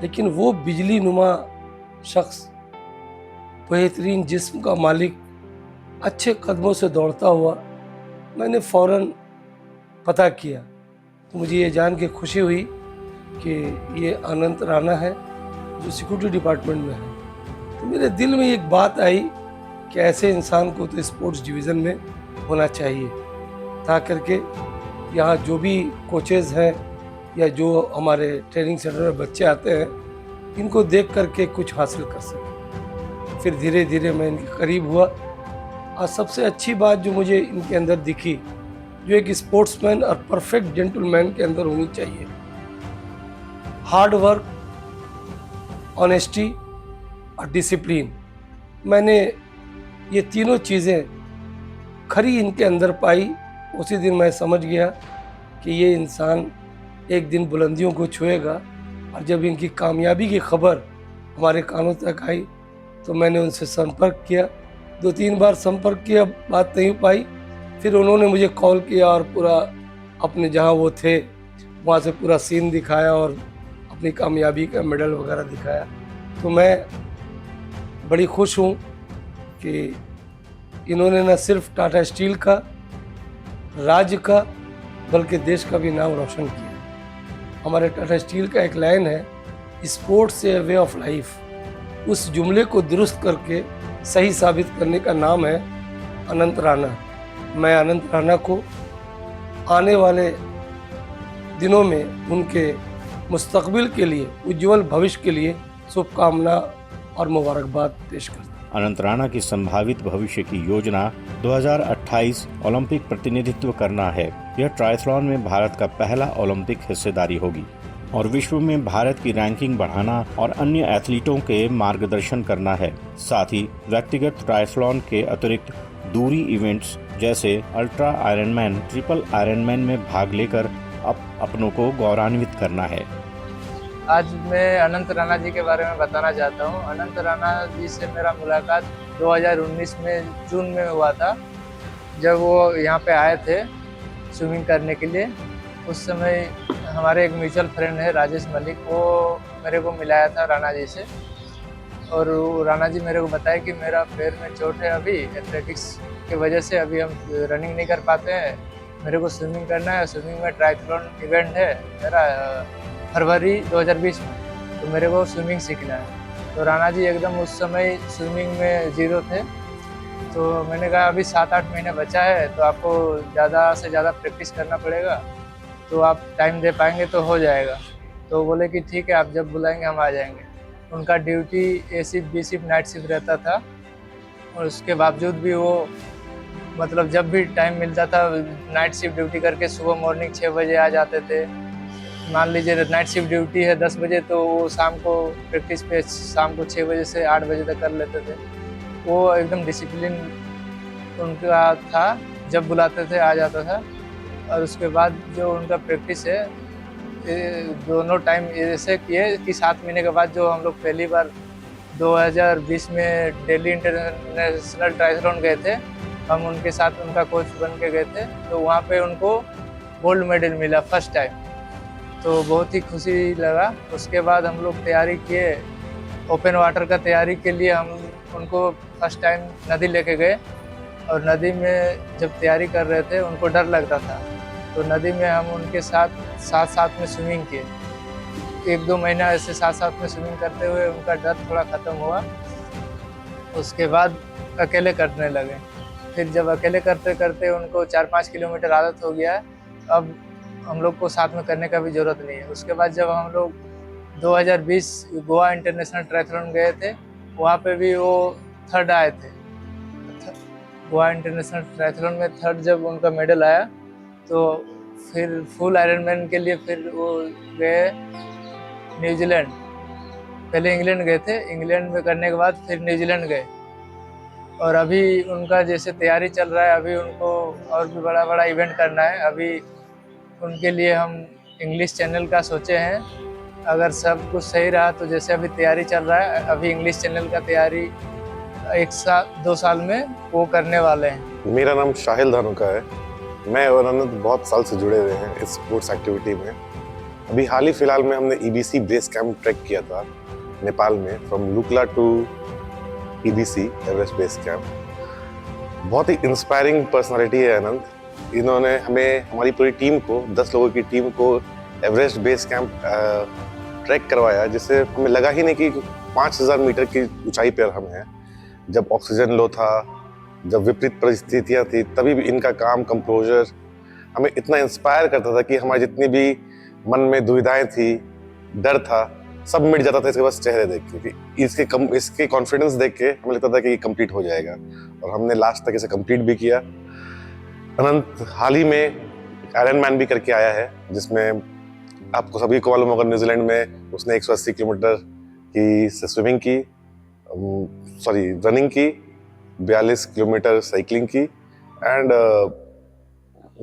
लेकिन वो बिजली नुमा शख्स, बेहतरीन जिस्म का मालिक, अच्छे कदमों से दौड़ता हुआ मैंने फ़ौरन पता किया। तो मुझे ये जान के खुशी हुई कि ये अनंत राणा है जो सिक्योरिटी डिपार्टमेंट में है। तो मेरे दिल में एक बात आई कि ऐसे इंसान को तो स्पोर्ट्स डिवीज़न में होना चाहिए, ताकि करके यहाँ जो भी कोचेज़ हैं या जो हमारे ट्रेनिंग सेंटर में बच्चे आते हैं, इनको देख करके कुछ हासिल कर सकें। फिर धीरे धीरे मैं इनके करीब हुआ और सबसे अच्छी बात जो मुझे इनके अंदर दिखी, जो एक स्पोर्ट्समैन और परफेक्ट जेंटलमैन के अंदर होनी चाहिए, हार्ड वर्क, ऑनेस्टी और डिसिप्लिन। मैंने ये तीनों चीज़ें खरी इनके अंदर पाई। उसी दिन मैं समझ गया कि ये इंसान एक दिन बुलंदियों को छुएगा। और जब इनकी कामयाबी की खबर हमारे कानों तक आई तो मैंने उनसे संपर्क किया। 2-3 बार संपर्क किया, बात नहीं पाई। फिर उन्होंने मुझे कॉल किया और पूरा अपने जहाँ वो थे वहाँ से पूरा सीन दिखाया और अपनी कामयाबी का मेडल वगैरह दिखाया। तो मैं बड़ी खुश हूँ कि इन्होंने न सिर्फ टाटा स्टील का, राज्य का, बल्कि देश का भी नाम रोशन किया। हमारे टाटा स्टील का एक लाइन है, sports A way of life. उस जुमले को दुरुस्त करके सही साबित करने का नाम है अनंत राणा। मैं अनंत राणा को आने वाले दिनों में उनके मुस्तकबिल के लिए, उज्जवल भविष्य के लिए शुभकामना और मुबारकबाद पेश करता हूं। अनंत राणा की संभावित भविष्य की योजना 2028 ओलंपिक प्रतिनिधित्व करना है। यह ट्रायथलॉन में भारत का पहला ओलंपिक हिस्सेदारी होगी और विश्व में भारत की रैंकिंग बढ़ाना और अन्य एथलीटों के मार्गदर्शन करना है। साथ ही व्यक्तिगत ट्रायथलॉन के अतिरिक्त दूरी इवेंट्स जैसे अल्ट्रा आयरनमैन, ट्रिपल आयरनमैन में भाग लेकर अपनों को गौरवान्वित करना है। आज मैं अनंत राणा जी के बारे में बताना चाहता हूँ। अनंत राणा जी से मेरा मुलाकात 2019 में जून में हुआ था, जब वो यहाँ पे आए थे स्विमिंग करने के लिए। उस समय हमारे एक म्यूचुअल फ्रेंड है राजेश मलिक, वो मेरे को मिलाया था राणा जी से। और राणा जी मेरे को बताया कि मेरा पैर में चोट है, अभी एथलेटिक्स की वजह से अभी हम रनिंग नहीं कर पाते हैं, मेरे को स्विमिंग करना है। स्विमिंग में ट्रायथलॉन इवेंट है मेरा फरवरी 2020 में, तो मेरे को स्विमिंग सीखना है। तो राणा जी एकदम उस समय स्विमिंग में जीरो थे। तो मैंने कहा अभी 7-8 महीने बचा है, तो आपको ज़्यादा से ज़्यादा प्रैक्टिस करना पड़ेगा, तो आप टाइम दे पाएंगे तो हो जाएगा। तो बोले कि ठीक है, आप जब बुलाएंगे हम आ जाएंगे। उनका duty A shift, B shift, night shift रहता था, और उसके बावजूद भी वो मतलब जब भी टाइम मिलता था नाइट शिफ्ट ड्यूटी करके सुबह मॉर्निंग 6 बजे आ जाते थे। मान लीजिए नाइट शिफ्ट ड्यूटी है 10 बजे, तो वो शाम को प्रैक्टिस पे शाम को 6 बजे से 8 बजे तक कर लेते थे। वो एकदम डिसिप्लिन उनका था, जब बुलाते थे आ जाता था। और उसके बाद जो उनका प्रैक्टिस है, दोनों टाइम ऐसे किए कि 7 महीने के बाद जो हम लोग पहली बार 2020 में दिल्ली इंटरनेशनल ट्रायथलॉन गए थे, हम उनके साथ उनका कोच बन के गए थे। तो वहाँ पे उनको गोल्ड मेडल मिला फर्स्ट टाइम, तो बहुत ही खुशी लगा। उसके बाद हम लोग तैयारी किए ओपन वाटर का। तैयारी के लिए हम उनको फर्स्ट टाइम नदी लेके गए, और नदी में जब तैयारी कर रहे थे उनको डर लगता था, तो नदी में हम उनके साथ में स्विमिंग किए। 1-2 महीना ऐसे साथ में स्विमिंग करते हुए उनका डर थोड़ा ख़त्म हुआ। उसके बाद अकेले करने लगे। फिर जब अकेले करते करते उनको 4-5 किलोमीटर आदत हो गया, अब हम लोग को साथ में करने का भी ज़रूरत नहीं है। उसके बाद जब हम लोग 2020 गोवा इंटरनेशनल ट्रायथलॉन गए थे, वहाँ पे भी वो थर्ड आए थे। गोवा इंटरनेशनल ट्रायथलॉन में थर्ड जब उनका मेडल आया तो फिर फुल आयरनमैन के लिए फिर वो गए न्यूजीलैंड। पहले इंग्लैंड गए थे, इंग्लैंड में करने के बाद फिर न्यूजीलैंड गए और अभी उनका जैसे तैयारी चल रहा है, अभी उनको और भी बड़ा बड़ा इवेंट करना है। अभी उनके लिए हम इंग्लिश चैनल का सोचे हैं, अगर सब कुछ सही रहा तो जैसे अभी तैयारी चल रहा है, अभी इंग्लिश चैनल का तैयारी 1-2 साल में वो करने वाले हैं। मेरा नाम शाहिल धानुका है। मैं और अनंत बहुत साल से जुड़े हुए हैं इस स्पोर्ट्स एक्टिविटी में। अभी हाल ही फिलहाल में हमने EBC बेस कैंप ट्रैक किया था नेपाल में, from Lukla to EBC Everest base camp. बहुत ही इंस्पायरिंग पर्सनालिटी है अनंत। इन्होंने हमें, हमारी पूरी टीम को, 10 लोगों की टीम को एवरेस्ट बेस कैंप ट्रैक करवाया, जिससे हमें लगा ही नहीं कि 5000 मीटर की ऊंचाई पर हम हैं। जब ऑक्सीजन लो था, जब विपरीत परिस्थितियाँ थी, तभी भी इनका काम, कंपोजर हमें इतना इंस्पायर करता था कि हमारी जितनी भी मन में दुविधाएं थी, डर था, सब मिट जाता था इसके बस चेहरे देख के। इसके कॉन्फिडेंस देख के हमें लगता था कि ये कंप्लीट हो जाएगा, और हमने लास्ट तक इसे कंप्लीट भी किया। अनंत हाल ही में आयरनमैन भी करके आया है, जिसमें आपको सभी को मालूम होगा न्यूजीलैंड में उसने 180 किलोमीटर की स्विमिंग की, रनिंग की, 42 किलोमीटर साइकिलिंग की, एंड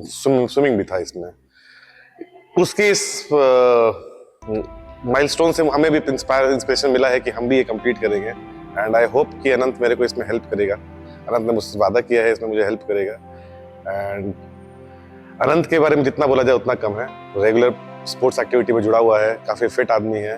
स्विमिंग भी था इसमें। उसके इस माइलस्टोन से हमें भी इंस्पिरेशन मिला है कि हम भी ये कंप्लीट करेंगे, एंड आई होप कि अनंत मेरे को इसमें हेल्प करेगा। अनंत ने मुझसे वादा किया है इसमें मुझे हेल्प करेगा, एंड अनंत के बारे में जितना बोला जाए उतना कम है। रेगुलर स्पोर्ट्स एक्टिविटी में जुड़ा हुआ है, काफ़ी फिट आदमी है,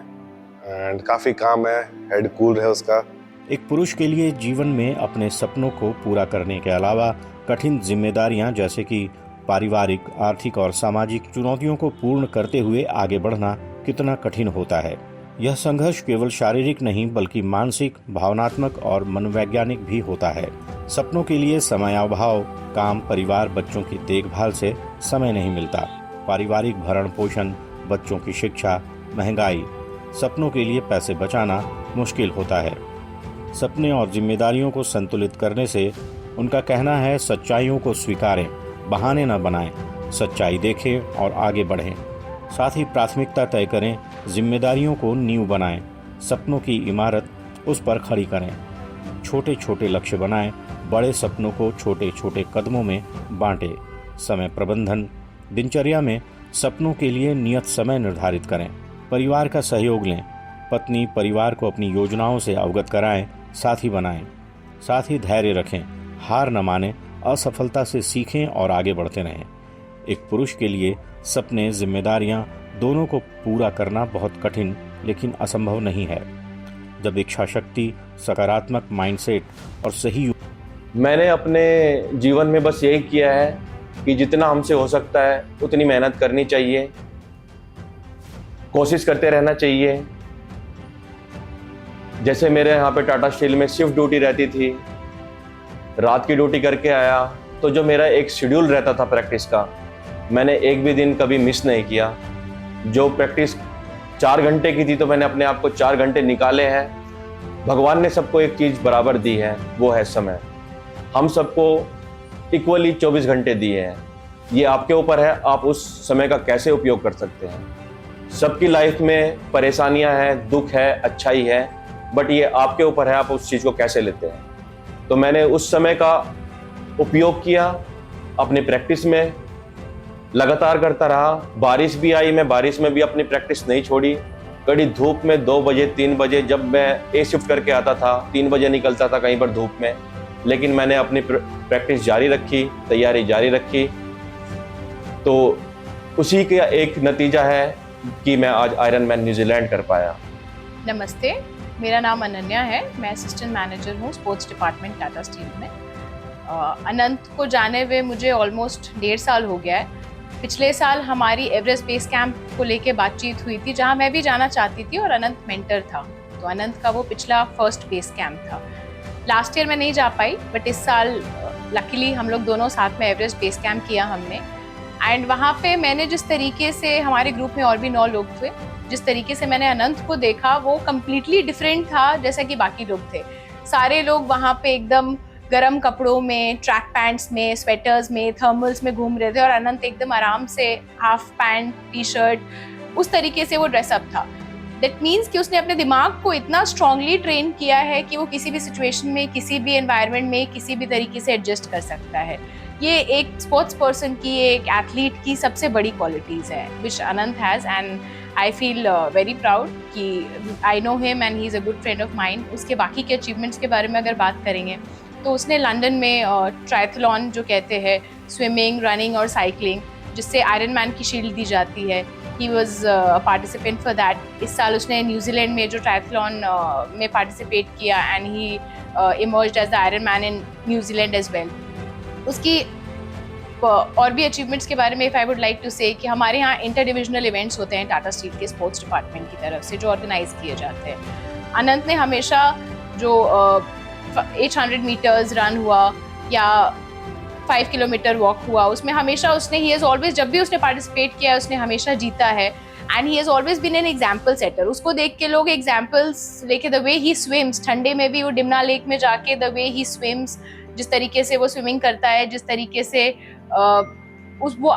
एंड काफ़ी काम है, हेड कूल है उसका। एक पुरुष के लिए जीवन में अपने सपनों को पूरा करने के अलावा कठिन जिम्मेदारियां जैसे कि पारिवारिक, आर्थिक और सामाजिक चुनौतियों को पूर्ण करते हुए आगे बढ़ना कितना कठिन होता है। यह संघर्ष केवल शारीरिक नहीं बल्कि मानसिक, भावनात्मक और मनोवैज्ञानिक भी होता है। सपनों के लिए समयाभाव, काम, परिवार, बच्चों की देखभाल से समय नहीं मिलता। पारिवारिक भरण पोषण, बच्चों की शिक्षा, महंगाई, सपनों के लिए पैसे बचाना मुश्किल होता है। सपने और जिम्मेदारियों को संतुलित करने से उनका कहना है, सच्चाइयों को स्वीकारें, बहाने न बनाएं, सच्चाई देखें और आगे बढ़ें। साथ ही प्राथमिकता तय करें, जिम्मेदारियों को नींव बनाएं, सपनों की इमारत उस पर खड़ी करें। छोटे छोटे लक्ष्य बनाएं, बड़े सपनों को छोटे छोटे कदमों में बांटें। समय प्रबंधन, दिनचर्या में सपनों के लिए नियत समय निर्धारित करें। परिवार का सहयोग लें, पत्नी परिवार को अपनी योजनाओं से अवगत कराएं, साथी बनाएं। साथ ही धैर्य रखें, हार न मानें, असफलता से सीखें और आगे बढ़ते रहें। एक पुरुष के लिए सपने, जिम्मेदारियां दोनों को पूरा करना बहुत कठिन लेकिन असंभव नहीं है, जब इच्छा शक्ति, सकारात्मक माइंडसेट और सही। मैंने अपने जीवन में बस यही किया है कि जितना हमसे हो सकता है उतनी मेहनत करनी चाहिए, कोशिश करते रहना चाहिए। जैसे मेरे यहाँ पे टाटा स्टील में शिफ्ट ड्यूटी रहती थी, रात की ड्यूटी करके आया, तो जो मेरा एक शेड्यूल रहता था प्रैक्टिस का, मैंने एक भी दिन कभी मिस नहीं किया। जो प्रैक्टिस 4 घंटे की थी तो मैंने अपने आप को 4 घंटे निकाले हैं। भगवान ने सबको एक चीज़ बराबर दी है, वो है समय। हम सबको इक्वली 24 घंटे दिए हैं। ये आपके ऊपर है, आप उस समय का कैसे उपयोग कर सकते हैं। सबकी लाइफ में परेशानियां हैं, दुख है, अच्छाई है, बट ये आपके ऊपर है, आप उस चीज़ को कैसे लेते हैं। तो मैंने उस समय का उपयोग किया, अपनी प्रैक्टिस में लगातार करता रहा। बारिश भी आई, मैं बारिश में भी अपनी प्रैक्टिस नहीं छोड़ी। कड़ी धूप में 2 बजे 3 बजे, जब मैं ए शिफ्ट करके आता था 3 बजे निकलता था कहीं पर धूप में, लेकिन मैंने अपनी प्रैक्टिस जारी रखी, तैयारी जारी रखी। तो उसी का एक नतीजा है कि मैं आज आयरनमैन न्यूजीलैंड कर पाया। नमस्ते, मेरा नाम अनन्या है। मैं असिस्टेंट मैनेजर हूँ स्पोर्ट्स डिपार्टमेंट टाटा स्टील में। अनंत को जाने हुए मुझे ऑलमोस्ट 1.5 साल हो गया है। पिछले साल हमारी एवरेस्ट बेस कैंप को लेके बातचीत हुई थी, जहाँ मैं भी जाना चाहती थी और अनंत मेंटर था। तो अनंत का वो पिछला फर्स्ट बेस कैंप था। लास्ट ईयर मैं नहीं जा पाई, बट इस साल लकीली हम लोग दोनों साथ में एवरेस्ट बेस कैंप किया हमने। एंड वहाँ पे मैंने जिस तरीके से, हमारे ग्रुप में और भी 9 लोग थे, जिस तरीके से मैंने अनंत को देखा वो कम्प्लीटली डिफरेंट था जैसा कि बाकी लोग थे। सारे लोग वहाँ पे एकदम गर्म कपड़ों में, ट्रैक पैंट्स में, स्वेटर्स में, थर्मल्स में घूम रहे थे और अनंत एकदम आराम से हाफ पैंट, टी शर्ट, उस तरीके से वो ड्रेसअप था। दैट मीन्स कि उसने अपने दिमाग को इतना स्ट्रांगली ट्रेन किया है कि वो किसी भी सिचुएशन में, किसी भी एनवायरनमेंट में, किसी भी तरीके से एडजस्ट कर सकता है। ये एक स्पोर्ट्स पर्सन की, एक एथलीट की सबसे बड़ी क्वालिटीज़ है which Anant has, and I feel very proud कि I know him and he is a good friend of mine. उसके बाकी के अचीवमेंट्स के बारे में अगर बात करेंगे तो उसने लंदन में ट्रायथलॉन जो कहते हैं, स्विमिंग, रनिंग और साइकिलिंग, जिससे आयरन मैन की शील्ड दी जाती है, he was participant for that. इस साल उसने न्यूजीलैंड में जो ट्रायथलॉन में पार्टिसिपेट किया and he emerged as the iron man in New Zealand as well. उसकी और भी अचीवमेंट्स के बारे में if I would like to say कि हमारे यहाँ इंटर डिविजनल इवेंट्स होते हैं टाटा स्टील के स्पोर्ट्स डिपार्टमेंट की तरफ से जो ऑर्गेनाइज किए जाते हैं। अनंत ने हमेशा जो 800 मीटर्स रन हुआ या 5 किलोमीटर वॉक हुआ, उसमें हमेशा उसने ही हैज़ ऑलवेज, जब भी उसने पार्टिसिपेट किया उसने हमेशा जीता है and he has always been an example setter. उसको देख के लोग एग्जाम्पल्स लेके, द वे ही स्विम्स, ठंडे में भी वो डिमना लेक में जाके द वे ही स्विम्स, जिस तरीके से वो स्विमिंग करता है, जिस तरीके से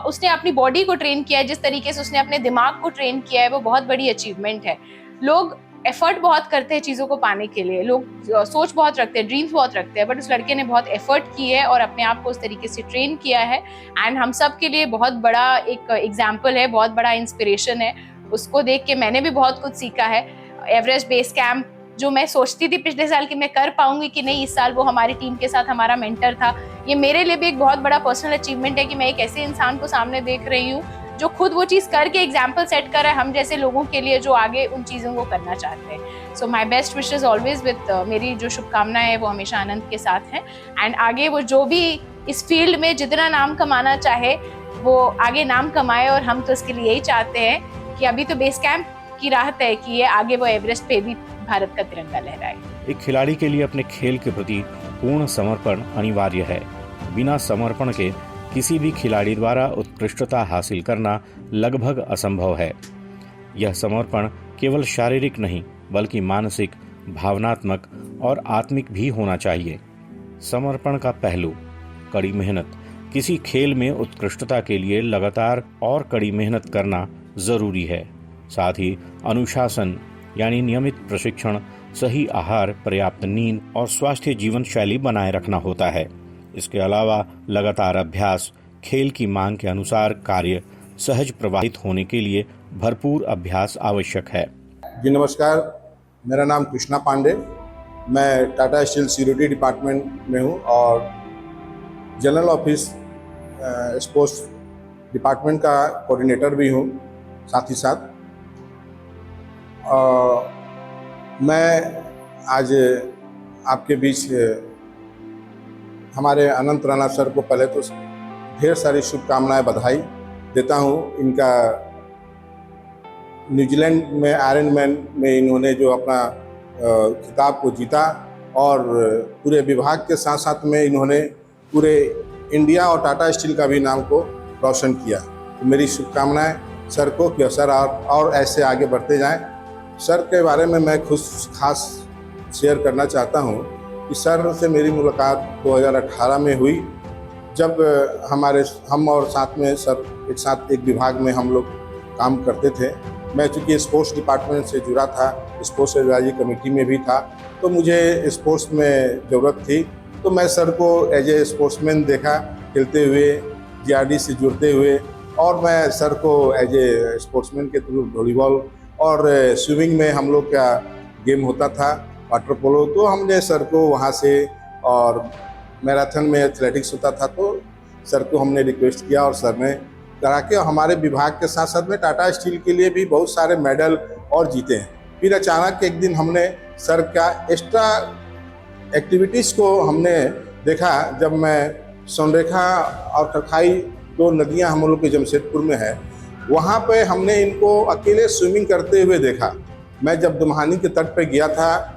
उसने अपनी बॉडी को ट्रेन किया है, जिस तरीके से उसने अपने दिमाग को ट्रेन किया है, वो बहुत बड़ी अचीवमेंट है। लोग एफर्ट बहुत करते हैं चीज़ों को पाने के लिए, लोग सोच बहुत रखते हैं, ड्रीम्स बहुत रखते हैं, बट उस लड़के ने बहुत एफर्ट की है और अपने आप को उस तरीके से ट्रेन किया है एंड हम सब के लिए बहुत बड़ा एक एग्जाम्पल है, बहुत बड़ा इंस्पिरेशन है। उसको देख के मैंने भी बहुत कुछ सीखा है। एवरेस्ट बेस कैंप जो मैं सोचती थी पिछले साल कि मैं कर पाऊंगी कि नहीं, इस साल वो हमारी टीम के साथ हमारा मेंटर था। ये मेरे लिए भी एक बहुत बड़ा पर्सनल अचीवमेंट है कि मैं एक ऐसे इंसान को सामने देख रही हूँ जो खुद वो चीज़ करके एग्जाम्पल सेट कर रहा है हम जैसे लोगों के लिए जो आगे उन चीज़ों को करना चाहते हैं। So my best wishes always with, मेरी जो शुभकामनाएं है वो हमेशा आनंद के साथ हैं एंड आगे वो जो भी इस फील्ड में जितना नाम कमाना चाहे वो आगे नाम कमाए और हम तो इसके लिए यही चाहते हैं कि अभी तो बेस कैंप की राह तय की है, आगे वो एवरेस्ट पे भी भारत का तिरंगा लहराए। एक खिलाड़ी के लिए अपने खेल के प्रति पूर्ण समर्पण अनिवार्य है। बिना समर्पण के किसी भी खिलाड़ी द्वारा उत्कृष्टता हासिल करना लगभग असंभव है। यह समर्पण केवल शारीरिक नहीं बल्कि मानसिक, भावनात्मक और आत्मिक भी होना चाहिए। समर्पण का पहलू कड़ी मेहनत। किसी खेल में उत्कृष्टता के लिए लगातार और कड़ी मेहनत करना जरूरी है। साथ ही अनुशासन यानी नियमित प्रशिक्षण, सही आहार, पर्याप्त नींद और स्वास्थ्य जीवन शैली बनाए रखना होता है। इसके अलावा लगातार अभ्यास, खेल की मांग के अनुसार कार्य सहज प्रवाहित होने के लिए भरपूर अभ्यास आवश्यक है। जी नमस्कार, मेरा नाम कृष्णा पांडे, मैं टाटा स्टील सिक्योरिटी डिपार्टमेंट में हूँ और जनरल ऑफिस स्पोर्ट्स डिपार्टमेंट का कोऑर्डिनेटर भी हूँ साथ ही साथ। मैं आज आपके बीच हमारे अनंत राणा सर को पहले तो ढेर सारी शुभकामनाएं, बधाई देता हूं। इनका न्यूजीलैंड में आयरन मैन में इन्होंने जो अपना खिताब को जीता और पूरे विभाग के साथ साथ में इन्होंने पूरे इंडिया और टाटा स्टील का भी नाम को रोशन किया। तो मेरी शुभकामनाएं सर को कि सर और ऐसे आगे बढ़ते जाएं। सर के बारे में मैं खास शेयर करना चाहता हूं कि सर से मेरी मुलाकात 2018 में हुई, जब हम और साथ में सर एक साथ एक विभाग में हम लोग काम करते थे। मैं चूँकि स्पोर्ट्स डिपार्टमेंट से जुड़ा था, स्पोर्ट्स एडवाइजरी कमेटी में भी था, तो मुझे स्पोर्ट्स में ज़रूरत थी। तो मैं सर को एज ए स्पोर्ट्समैन देखा खेलते हुए, जीआरडी से जुड़ते हुए, और मैं सर को एज ए स्पोर्ट्समैन के थ्रू वॉलीबॉल और स्विमिंग में हम लोग का गेम होता था वाटर पोलो, तो हमने सर को वहाँ से, और मैराथन में एथलेटिक्स होता था तो सर को हमने रिक्वेस्ट किया और सर ने करा के हमारे विभाग के साथ साथ में टाटा स्टील के लिए भी बहुत सारे मेडल और जीते हैं। फिर अचानक एक दिन हमने सर का एक्स्ट्रा एक्टिविटीज़ को हमने देखा, जब मैं सोनरेखा और खरखाई दो नदियां हम लोग के जमशेदपुर में है, वहाँ पे हमने इनको अकेले स्विमिंग करते हुए देखा। मैं जब दुम्हानी के तट पे गया था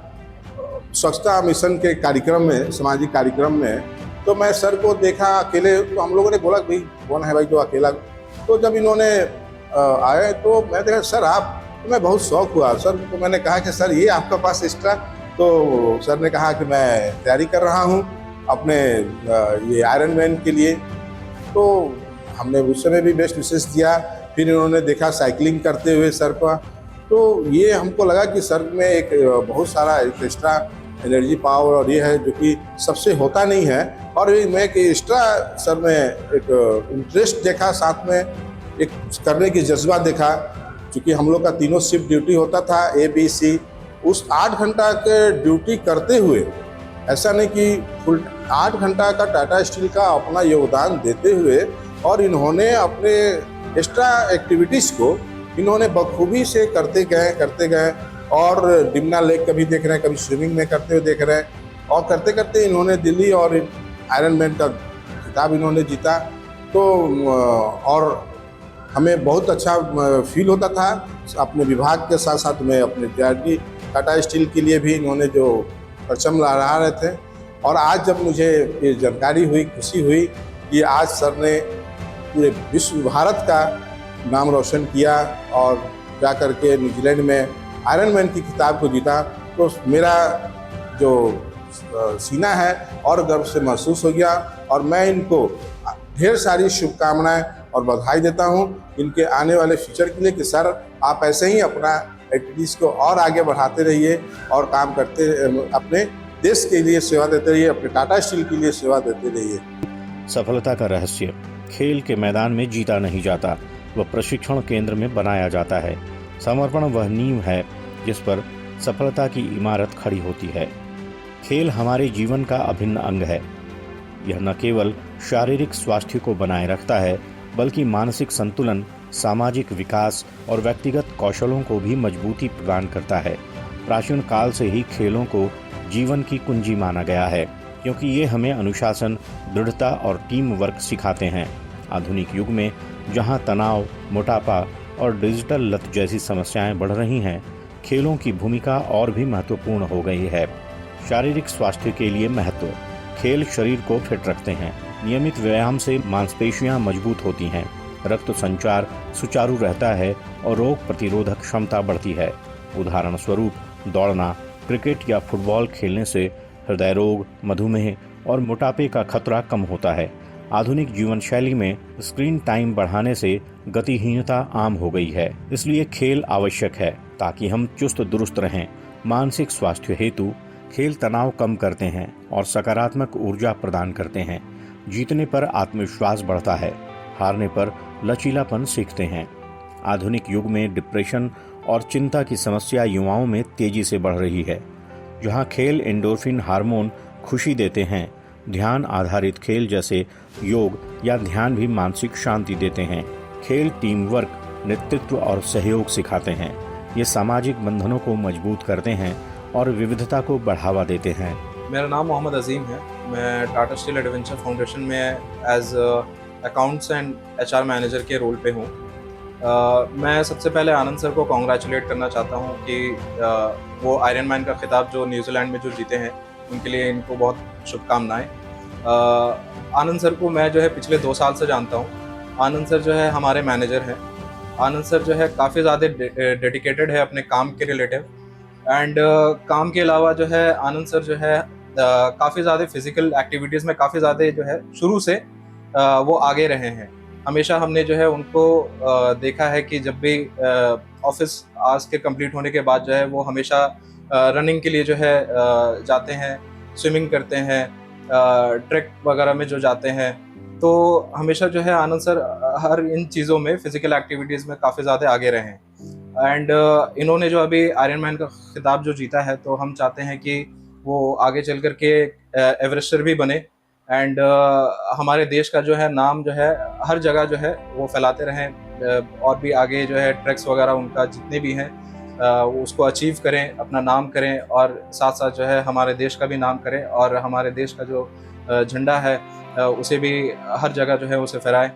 स्वच्छता मिशन के कार्यक्रम में, सामाजिक कार्यक्रम में, तो मैं सर को देखा अकेले, तो हम लोगों ने बोला भाई कौन है भाई जो अकेला। तो जब इन्होंने आए तो मैं देखा सर आप तो मैं बहुत शौक हुआ। सर को मैंने कहा कि सर ये आपका पास एक्स्ट्रा, तो सर ने कहा कि मैं तैयारी कर रहा हूँ अपने ये आयरन मैन के लिए। तो हमने उस समय भी बेस्ट विशेष दिया। फिर इन्होंने देखा साइकिलिंग करते हुए सर का, तो ये हमको लगा कि सर में एक बहुत सारा एक्स्ट्रा एनर्जी पावर और ये है जो कि सबसे होता नहीं है। और मैं एक एक्स्ट्रा सर में एक इंटरेस्ट देखा, साथ में एक करने की जज्बा देखा। क्योंकि हम लोग का तीनों शिफ्ट ड्यूटी होता था ABC, उस 8 घंटा के ड्यूटी करते हुए, ऐसा नहीं कि फुल 8 घंटा का टाटा स्टील का अपना योगदान देते हुए और इन्होंने अपने एक्स्ट्रा एक्टिविटीज़ को इन्होंने बखूबी से करते गए। और डिमना लेक कभी देख रहे हैं, कभी स्विमिंग में करते हुए देख रहे हैं, और करते करते इन्होंने दिल्ली और आयरन मैन का खिताब इन्होंने जीता। तो और हमें बहुत अच्छा फील होता था। अपने विभाग के साथ साथ में अपने टाटा स्टील के लिए भी इन्होंने जो परचम लहरा रहे थे। और आज जब मुझे ये जानकारी हुई, खुशी हुई कि आज सर ने पूरे विश्व भारत का नाम रोशन किया और जा कर के न्यूजीलैंड में आयरन मैन की खिताब को जीता, तो मेरा जो सीना है और गर्व से महसूस हो गया। और मैं इनको ढेर सारी शुभकामनाएं और बधाई देता हूं इनके आने वाले फ्यूचर के लिए कि सर आप ऐसे ही अपना एक्टिविटीज़ को और आगे बढ़ाते रहिए और काम करते, अपने देश के लिए सेवा देते रहिए, अपने टाटा स्टील के लिए सेवा देते रहिए। सफलता का रहस्य खेल के मैदान में जीता नहीं जाता, वह प्रशिक्षण केंद्र में बनाया जाता है। समर्पण वह नींव है जिस पर सफलता की इमारत खड़ी होती है। खेल हमारे जीवन का अभिन्न अंग है। यह न केवल शारीरिक स्वास्थ्य को बनाए रखता है, बल्कि मानसिक संतुलन, सामाजिक विकास और व्यक्तिगत कौशलों को भी मजबूती प्रदान करता है। प्राचीन काल से ही खेलों को जीवन की कुंजी माना गया है, क्योंकि ये हमें अनुशासन, दृढ़ता और टीम वर्क सिखाते हैं। आधुनिक युग में जहां तनाव, मोटापा और डिजिटल लत जैसी समस्याएं बढ़ रही हैं, खेलों की भूमिका और भी महत्वपूर्ण हो गई है। शारीरिक स्वास्थ्य के लिए महत्व। खेल शरीर को फिट रखते हैं। नियमित व्यायाम से मांसपेशियां मजबूत होती हैं, रक्त संचार सुचारू रहता है और रोग प्रतिरोधक क्षमता बढ़ती है। उदाहरण स्वरूप दौड़ना, क्रिकेट या फुटबॉल खेलने से हृदय रोग, मधुमेह और मोटापे का खतरा कम होता है। आधुनिक जीवन शैली में स्क्रीन टाइम बढ़ाने से गतिहीनता आम हो गई है, इसलिए खेल आवश्यक है ताकि हम चुस्त दुरुस्त रहें। मानसिक स्वास्थ्य हेतु खेल तनाव कम करते हैं और सकारात्मक ऊर्जा प्रदान करते हैं। जीतने पर आत्मविश्वास बढ़ता है, हारने पर लचीलापन सीखते हैं। आधुनिक युग में डिप्रेशन और चिंता की समस्या युवाओं में तेजी से बढ़ रही है। जहां खेल एंडोर्फिन हार्मोन खुशी देते हैं, ध्यान आधारित खेल जैसे योग या ध्यान भी मानसिक शांति देते हैं। खेल टीम वर्क, नेतृत्व और सहयोग सिखाते हैं। ये सामाजिक बंधनों को मजबूत करते हैं और विविधता को बढ़ावा देते हैं। मेरा नाम मोहम्मद अजीम है। मैं टाटा स्टील एडवेंचर फाउंडेशन में as accounts and HR manager के रोल पे हूँ। मैं सबसे पहले आनंद सर को कॉन्ग्रेचुलेट करना चाहता हूँ कि वो आयरन मैन का खिताब जो न्यूजीलैंड में जो जीते हैं, उनके लिए इनको बहुत शुभकामनाएं। आनंद सर को मैं जो है पिछले 2 साल से जानता हूँ। आनंद सर जो है हमारे मैनेजर हैं। आनंद सर जो है काफ़ी ज़्यादा डेडिकेटेड है अपने काम के रिलेटिव। एंड काम के अलावा जो है आनंद सर जो है काफ़ी ज़्यादा फिजिकल एक्टिविटीज़ में काफ़ी ज़्यादा जो है शुरू से वो आगे रहे हैं। हमेशा हमने जो है उनको देखा है कि जब भी ऑफिस आवर्स के कंप्लीट होने के बाद जो है वो हमेशा रनिंग के लिए जो है जाते हैं, स्विमिंग करते हैं, ट्रैक वगैरह में जो जाते हैं। तो हमेशा जो है आनंद सर हर इन चीज़ों में फिजिकल एक्टिविटीज़ में काफ़ी ज़्यादा आगे रहे हैं। एंड इन्होंने जो अभी आयरन मैन का खिताब जो जीता है, तो हम चाहते हैं कि वो आगे चल कर के एवरेस्टर भी बने एंड हमारे देश का जो है नाम जो है हर जगह जो है वो फैलाते रहें और भी आगे जो है ट्रैक्स वगैरह उनका जितने भी हैं उसको अचीव करें, अपना नाम करें और साथ साथ जो है हमारे देश का भी नाम करें और हमारे देश का जो झंडा है उसे भी हर जगह जो है उसे फहराएं।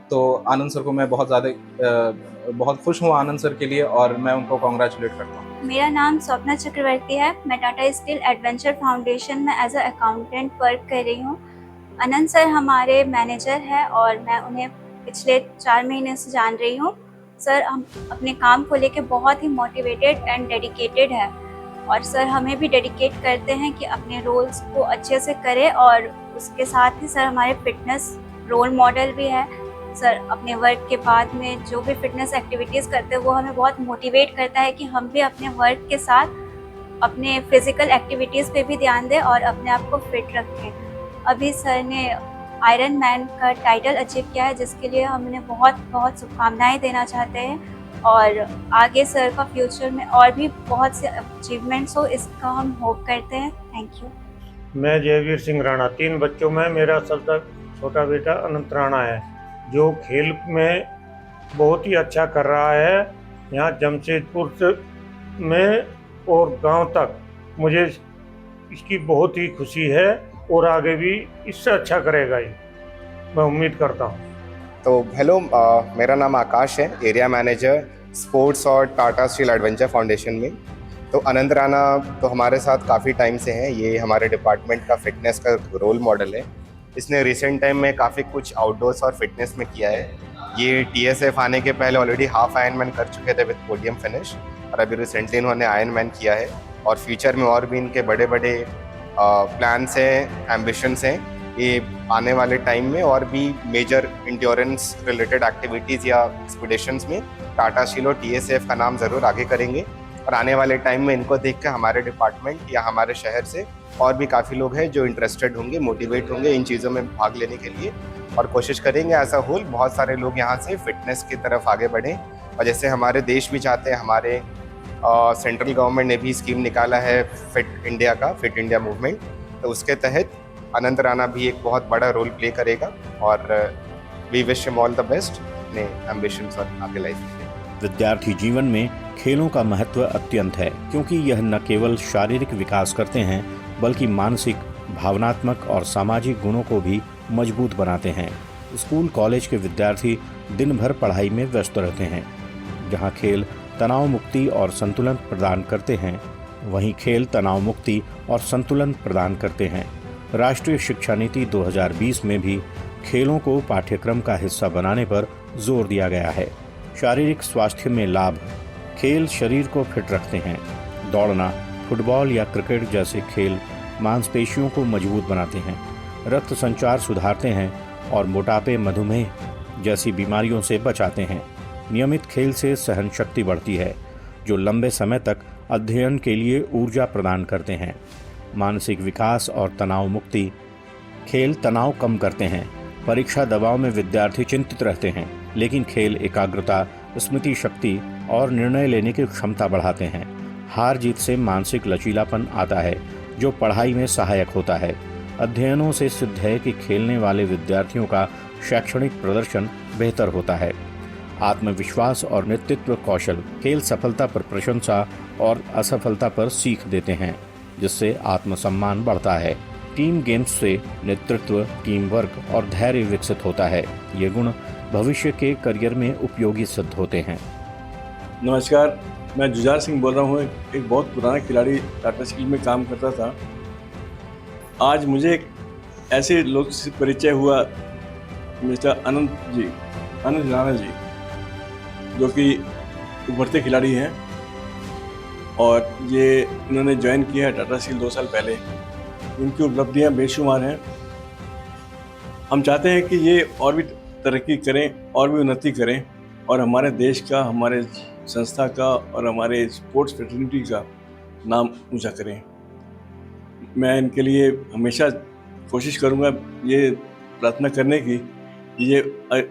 तो आनंद सर को मैं बहुत खुश हूँ आनंद सर के लिए और मैं उनको कॉन्ग्रेचुलेट करता हूँ। मेरा नाम स्वप्ना चक्रवर्ती है। मैं टाटा स्टील एडवेंचर फाउंडेशन में एज अ अकाउंटेंट वर्क कर रही हूँ। आनंद सर हमारे मैनेजर हैं और मैं उन्हें पिछले 4 महीने से जान रही हूँ सर हम अपने काम को लेके बहुत ही मोटिवेटेड एंड डेडिकेटेड है और सर हमें भी डेडिकेट करते हैं कि अपने रोल्स को अच्छे से करें और उसके साथ ही सर हमारे फिटनेस रोल मॉडल भी है। सर अपने वर्क के बाद में जो भी फिटनेस एक्टिविटीज़ करते हैं वो हमें बहुत मोटिवेट करता है कि हम भी अपने वर्क के साथ अपने फिजिकल एक्टिविटीज़ पे भी ध्यान दें और अपने आप को फिट रखें। अभी सर ने आयरन मैन का टाइटल अचीव किया है जिसके लिए हमने बहुत बहुत शुभकामनाएं देना चाहते हैं और आगे सर का फ्यूचर में और भी बहुत से अचीवमेंट्स हो इसका हम होप करते हैं। Thank you. मैं जयवीर सिंह राणा, 3 बच्चों में मेरा सबसे छोटा बेटा अनंत राणा है जो खेल में बहुत ही अच्छा कर रहा है। यहाँ जमशेदपुर में और गांव तक मुझे इसकी बहुत ही खुशी है और आगे भी इससे अच्छा करेगा ये, मैं उम्मीद करता हूँ। तो हेलो, मेरा नाम आकाश है, एरिया मैनेजर स्पोर्ट्स और टाटा स्टील एडवेंचर फाउंडेशन में। तो अनंत राणा तो हमारे साथ काफ़ी टाइम से हैं, ये हमारे डिपार्टमेंट का फिटनेस का रोल मॉडल है। इसने रिसेंट टाइम में काफ़ी कुछ आउटडोर्स और फिटनेस में किया है। ये TSF आने के पहले ऑलरेडी हाफ आयरन कर चुके थे विद पोडियम फिनिश और अभी रिसेंटली इन्होंने आयरन मैन किया है और फ्यूचर में और भी इनके बड़े बड़े प्लान्स हैं, एम्बिशंस हैं। ये आने वाले टाइम में और भी मेजर इंड्योरेंस रिलेटेड एक्टिविटीज़ या एक्सपीडिशंस में टाटा स्टील और TSF का नाम ज़रूर आगे करेंगे और आने वाले टाइम में इनको देख कर हमारे डिपार्टमेंट या हमारे शहर से और भी काफ़ी लोग हैं जो इंटरेस्टेड होंगे, मोटिवेट होंगे इन चीज़ों में भाग लेने के लिए और कोशिश करेंगे एज अ होल बहुत सारे लोग यहाँ से फिटनेस की तरफ आगे बढ़ें। और जैसे हमारे देश भी चाहते हैं, हमारे सेंट्रल गवर्नमेंट ने भी स्कीम निकाला है फिट इंडिया मूवमेंट, तो उसके तहत अनंत राणा भी एक बहुत बड़ा रोल प्ले करेगा और we wish him all the best अपने एम्बिशंस और आगे लाइफ में। विद्यार्थी जीवन में खेलों का महत्व अत्यंत है क्योंकि यह न केवल शारीरिक विकास करते हैं बल्कि मानसिक, भावनात्मक और सामाजिक गुणों को भी मजबूत बनाते हैं। स्कूल कॉलेज के विद्यार्थी दिन भर पढ़ाई में व्यस्त रहते हैं, जहां खेल तनाव मुक्ति और संतुलन प्रदान करते हैं, वहीं खेल तनाव मुक्ति और संतुलन प्रदान करते हैं। राष्ट्रीय शिक्षा नीति 2020 में भी खेलों को पाठ्यक्रम का हिस्सा बनाने पर जोर दिया गया है। शारीरिक स्वास्थ्य में लाभ। खेल शरीर को फिट रखते हैं। दौड़ना, फुटबॉल या क्रिकेट जैसे खेल मांसपेशियों को मजबूत बनाते हैं, रक्त संचार सुधारते हैं और मोटापे, मधुमेह जैसी बीमारियों से बचाते हैं। नियमित खेल से सहन शक्ति बढ़ती है जो लंबे समय तक अध्ययन के लिए ऊर्जा प्रदान करते हैं। मानसिक विकास और तनाव मुक्ति। खेल तनाव कम करते हैं। परीक्षा दबाव में विद्यार्थी चिंतित रहते हैं, लेकिन खेल एकाग्रता, स्मृति शक्ति और निर्णय लेने की क्षमता बढ़ाते हैं। हार जीत से मानसिक लचीलापन आता है जो पढ़ाई में सहायक होता है। अध्ययनों से सिद्ध है कि खेलने वाले विद्यार्थियों का शैक्षणिक प्रदर्शन बेहतर होता है। आत्मविश्वास और नेतृत्व कौशल। खेल सफलता पर प्रशंसा और असफलता पर सीख देते हैं, जिससे आत्मसम्मान बढ़ता है। टीम गेम्स से नेतृत्व, टीम वर्क और धैर्य विकसित होता है। ये गुण भविष्य के करियर में उपयोगी सिद्ध होते हैं। नमस्कार, मैं जुझार सिंह बोल रहा हूँ। एक बहुत पुराना खिलाड़ी टाटा स्टील में काम करता था। आज मुझे एक ऐसे लोग से परिचय हुआ, मिस्टर अनंत राणा जी, जो कि उभरते खिलाड़ी हैं और ये इन्होंने ज्वाइन किया है टाटा स्टील 2 साल पहले। इनकी उपलब्धियां बेशुमार हैं। हम चाहते हैं कि ये और भी तरक्की करें और भी उन्नति करें और हमारे देश का, हमारे संस्था का और हमारे स्पोर्ट्स फ्रेटर्निटी का नाम ऊंचा करें। मैं इनके लिए हमेशा कोशिश करूंगा ये प्रार्थना करने की कि ये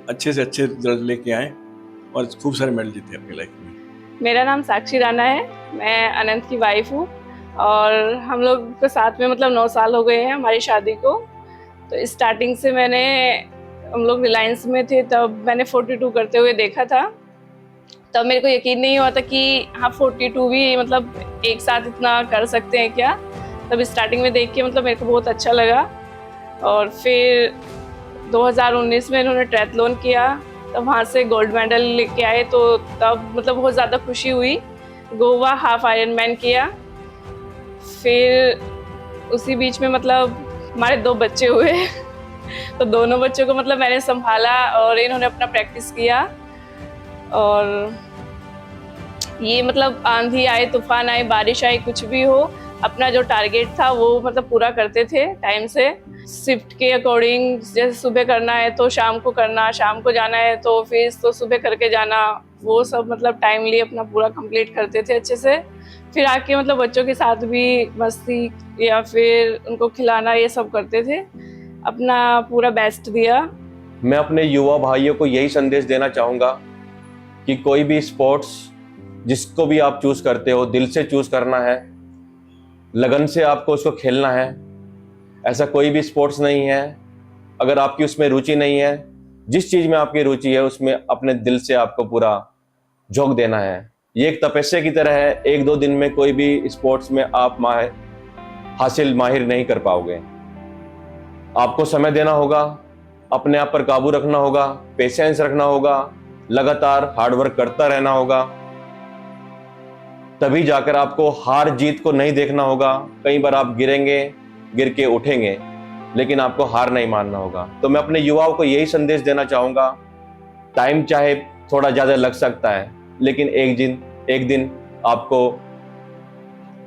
अच्छे से अच्छे रिजल्ट लेके आएँ और खूब सारे मेडल जीते अपनी लाइफ में। मेरा नाम साक्षी राणा है, मैं अनंत की वाइफ हूँ और हम लोग के साथ में 9 साल हो गए हैं हमारी शादी को। तो स्टार्टिंग से हम लोग रिलायंस में थे, तब मैंने 42 करते हुए देखा था। तब मेरे को यकीन नहीं हुआ था कि हाँ 42 भी एक साथ इतना कर सकते हैं क्या। तब स्टार्टिंग में देख के मेरे को बहुत अच्छा लगा। और फिर 2019 में इन्होंने ट्रायथलॉन किया, तब वहाँ से गोल्ड मेडल लेके आए। तो तब बहुत ज़्यादा खुशी हुई। गोवा हाफ आयरन मैन किया। फिर उसी बीच में हमारे 2 बच्चे हुए तो दोनों बच्चों को मैंने संभाला और इन्होंने अपना प्रैक्टिस किया। और ये मतलब आंधी आए, तूफान आए, बारिश आए, कुछ भी हो, अपना जो टारगेट था वो मतलब पूरा करते थे टाइम से। शिफ्ट के अकॉर्डिंग, जैसे सुबह करना है तो शाम को करना, शाम को जाना है तो ऑफिस तो सुबह करके जाना, वो सब मतलब टाइमली अपना पूरा कंप्लीट करते थे अच्छे से। फिर आके मतलब बच्चों के साथ भी मस्ती या फिर उनको खिलाना ये सब करते थे, अपना पूरा बेस्ट दिया। मैं अपने युवा भाइयों को यही संदेश देना चाहूँगा कि कोई भी स्पोर्ट्स जिसको भी आप चूज़ करते हो, दिल से चूज़ करना है, लगन से आपको उसको खेलना है। ऐसा कोई भी स्पोर्ट्स नहीं है, अगर आपकी उसमें रुचि नहीं है, जिस चीज़ में आपकी रुचि है उसमें अपने दिल से आपको पूरा झोंक देना है। ये एक तपस्या की तरह है, 1-2 दिन में कोई भी स्पोर्ट्स में आप माहिर नहीं कर पाओगे। आपको समय देना होगा, अपने आप पर काबू रखना होगा, पेशेंस रखना होगा, लगातार हार्डवर्क करता रहना होगा, तभी जाकर आपको हार जीत को नहीं देखना होगा। कई बार आप गिरेंगे, गिर के उठेंगे, लेकिन आपको हार नहीं मानना होगा। तो मैं अपने युवाओं को यही संदेश देना चाहूँगा, टाइम चाहे थोड़ा ज़्यादा लग सकता है, लेकिन एक दिन आपको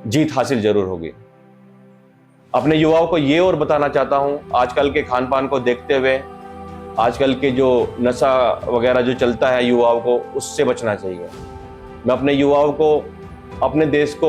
जीत हासिल जरूर होगी। अपने युवाओं को ये और बताना चाहता हूँ, आजकल के खान पान को देखते हुए, आजकल के जो नशा वगैरह जो चलता है, युवाओं को उससे बचना चाहिए। मैं अपने युवाओं को अपने देश को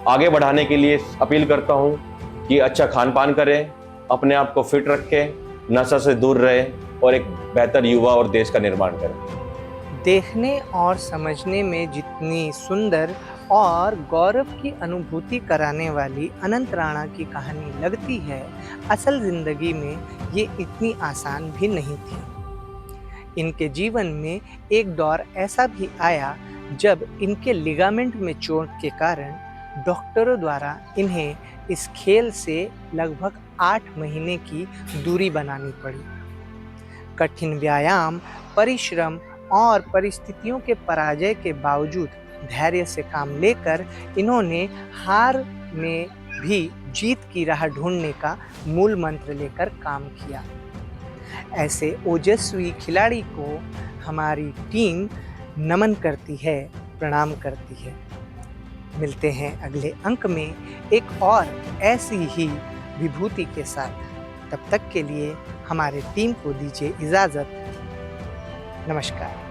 आगे बढ़ाने के लिए अपील करता हूँ कि अच्छा खान पान करें, अपने आप को फिट रखें, नशा से दूर रहें और एक बेहतर युवा और देश का निर्माण करें। देखने और समझने में जितनी सुंदर और गौरव की अनुभूति कराने वाली अनंत राणा की कहानी लगती है, असल जिंदगी में ये इतनी आसान भी नहीं थी। इनके जीवन में एक दौर ऐसा भी आया जब इनके लिगामेंट में चोट के कारण डॉक्टरों द्वारा इन्हें इस खेल से लगभग 8 महीने की दूरी बनानी पड़ी। कठिन व्यायाम, परिश्रम और परिस्थितियों के पराजय के बावजूद धैर्य से काम लेकर इन्होंने हार में भी जीत की राह ढूंढने का मूल मंत्र लेकर काम किया। ऐसे ओजस्वी खिलाड़ी को हमारी टीम नमन करती है, प्रणाम करती है। मिलते हैं अगले अंक में एक और ऐसी ही विभूति के साथ। तब तक के लिए हमारे टीम को दीजिए इजाज़त। नमस्कार।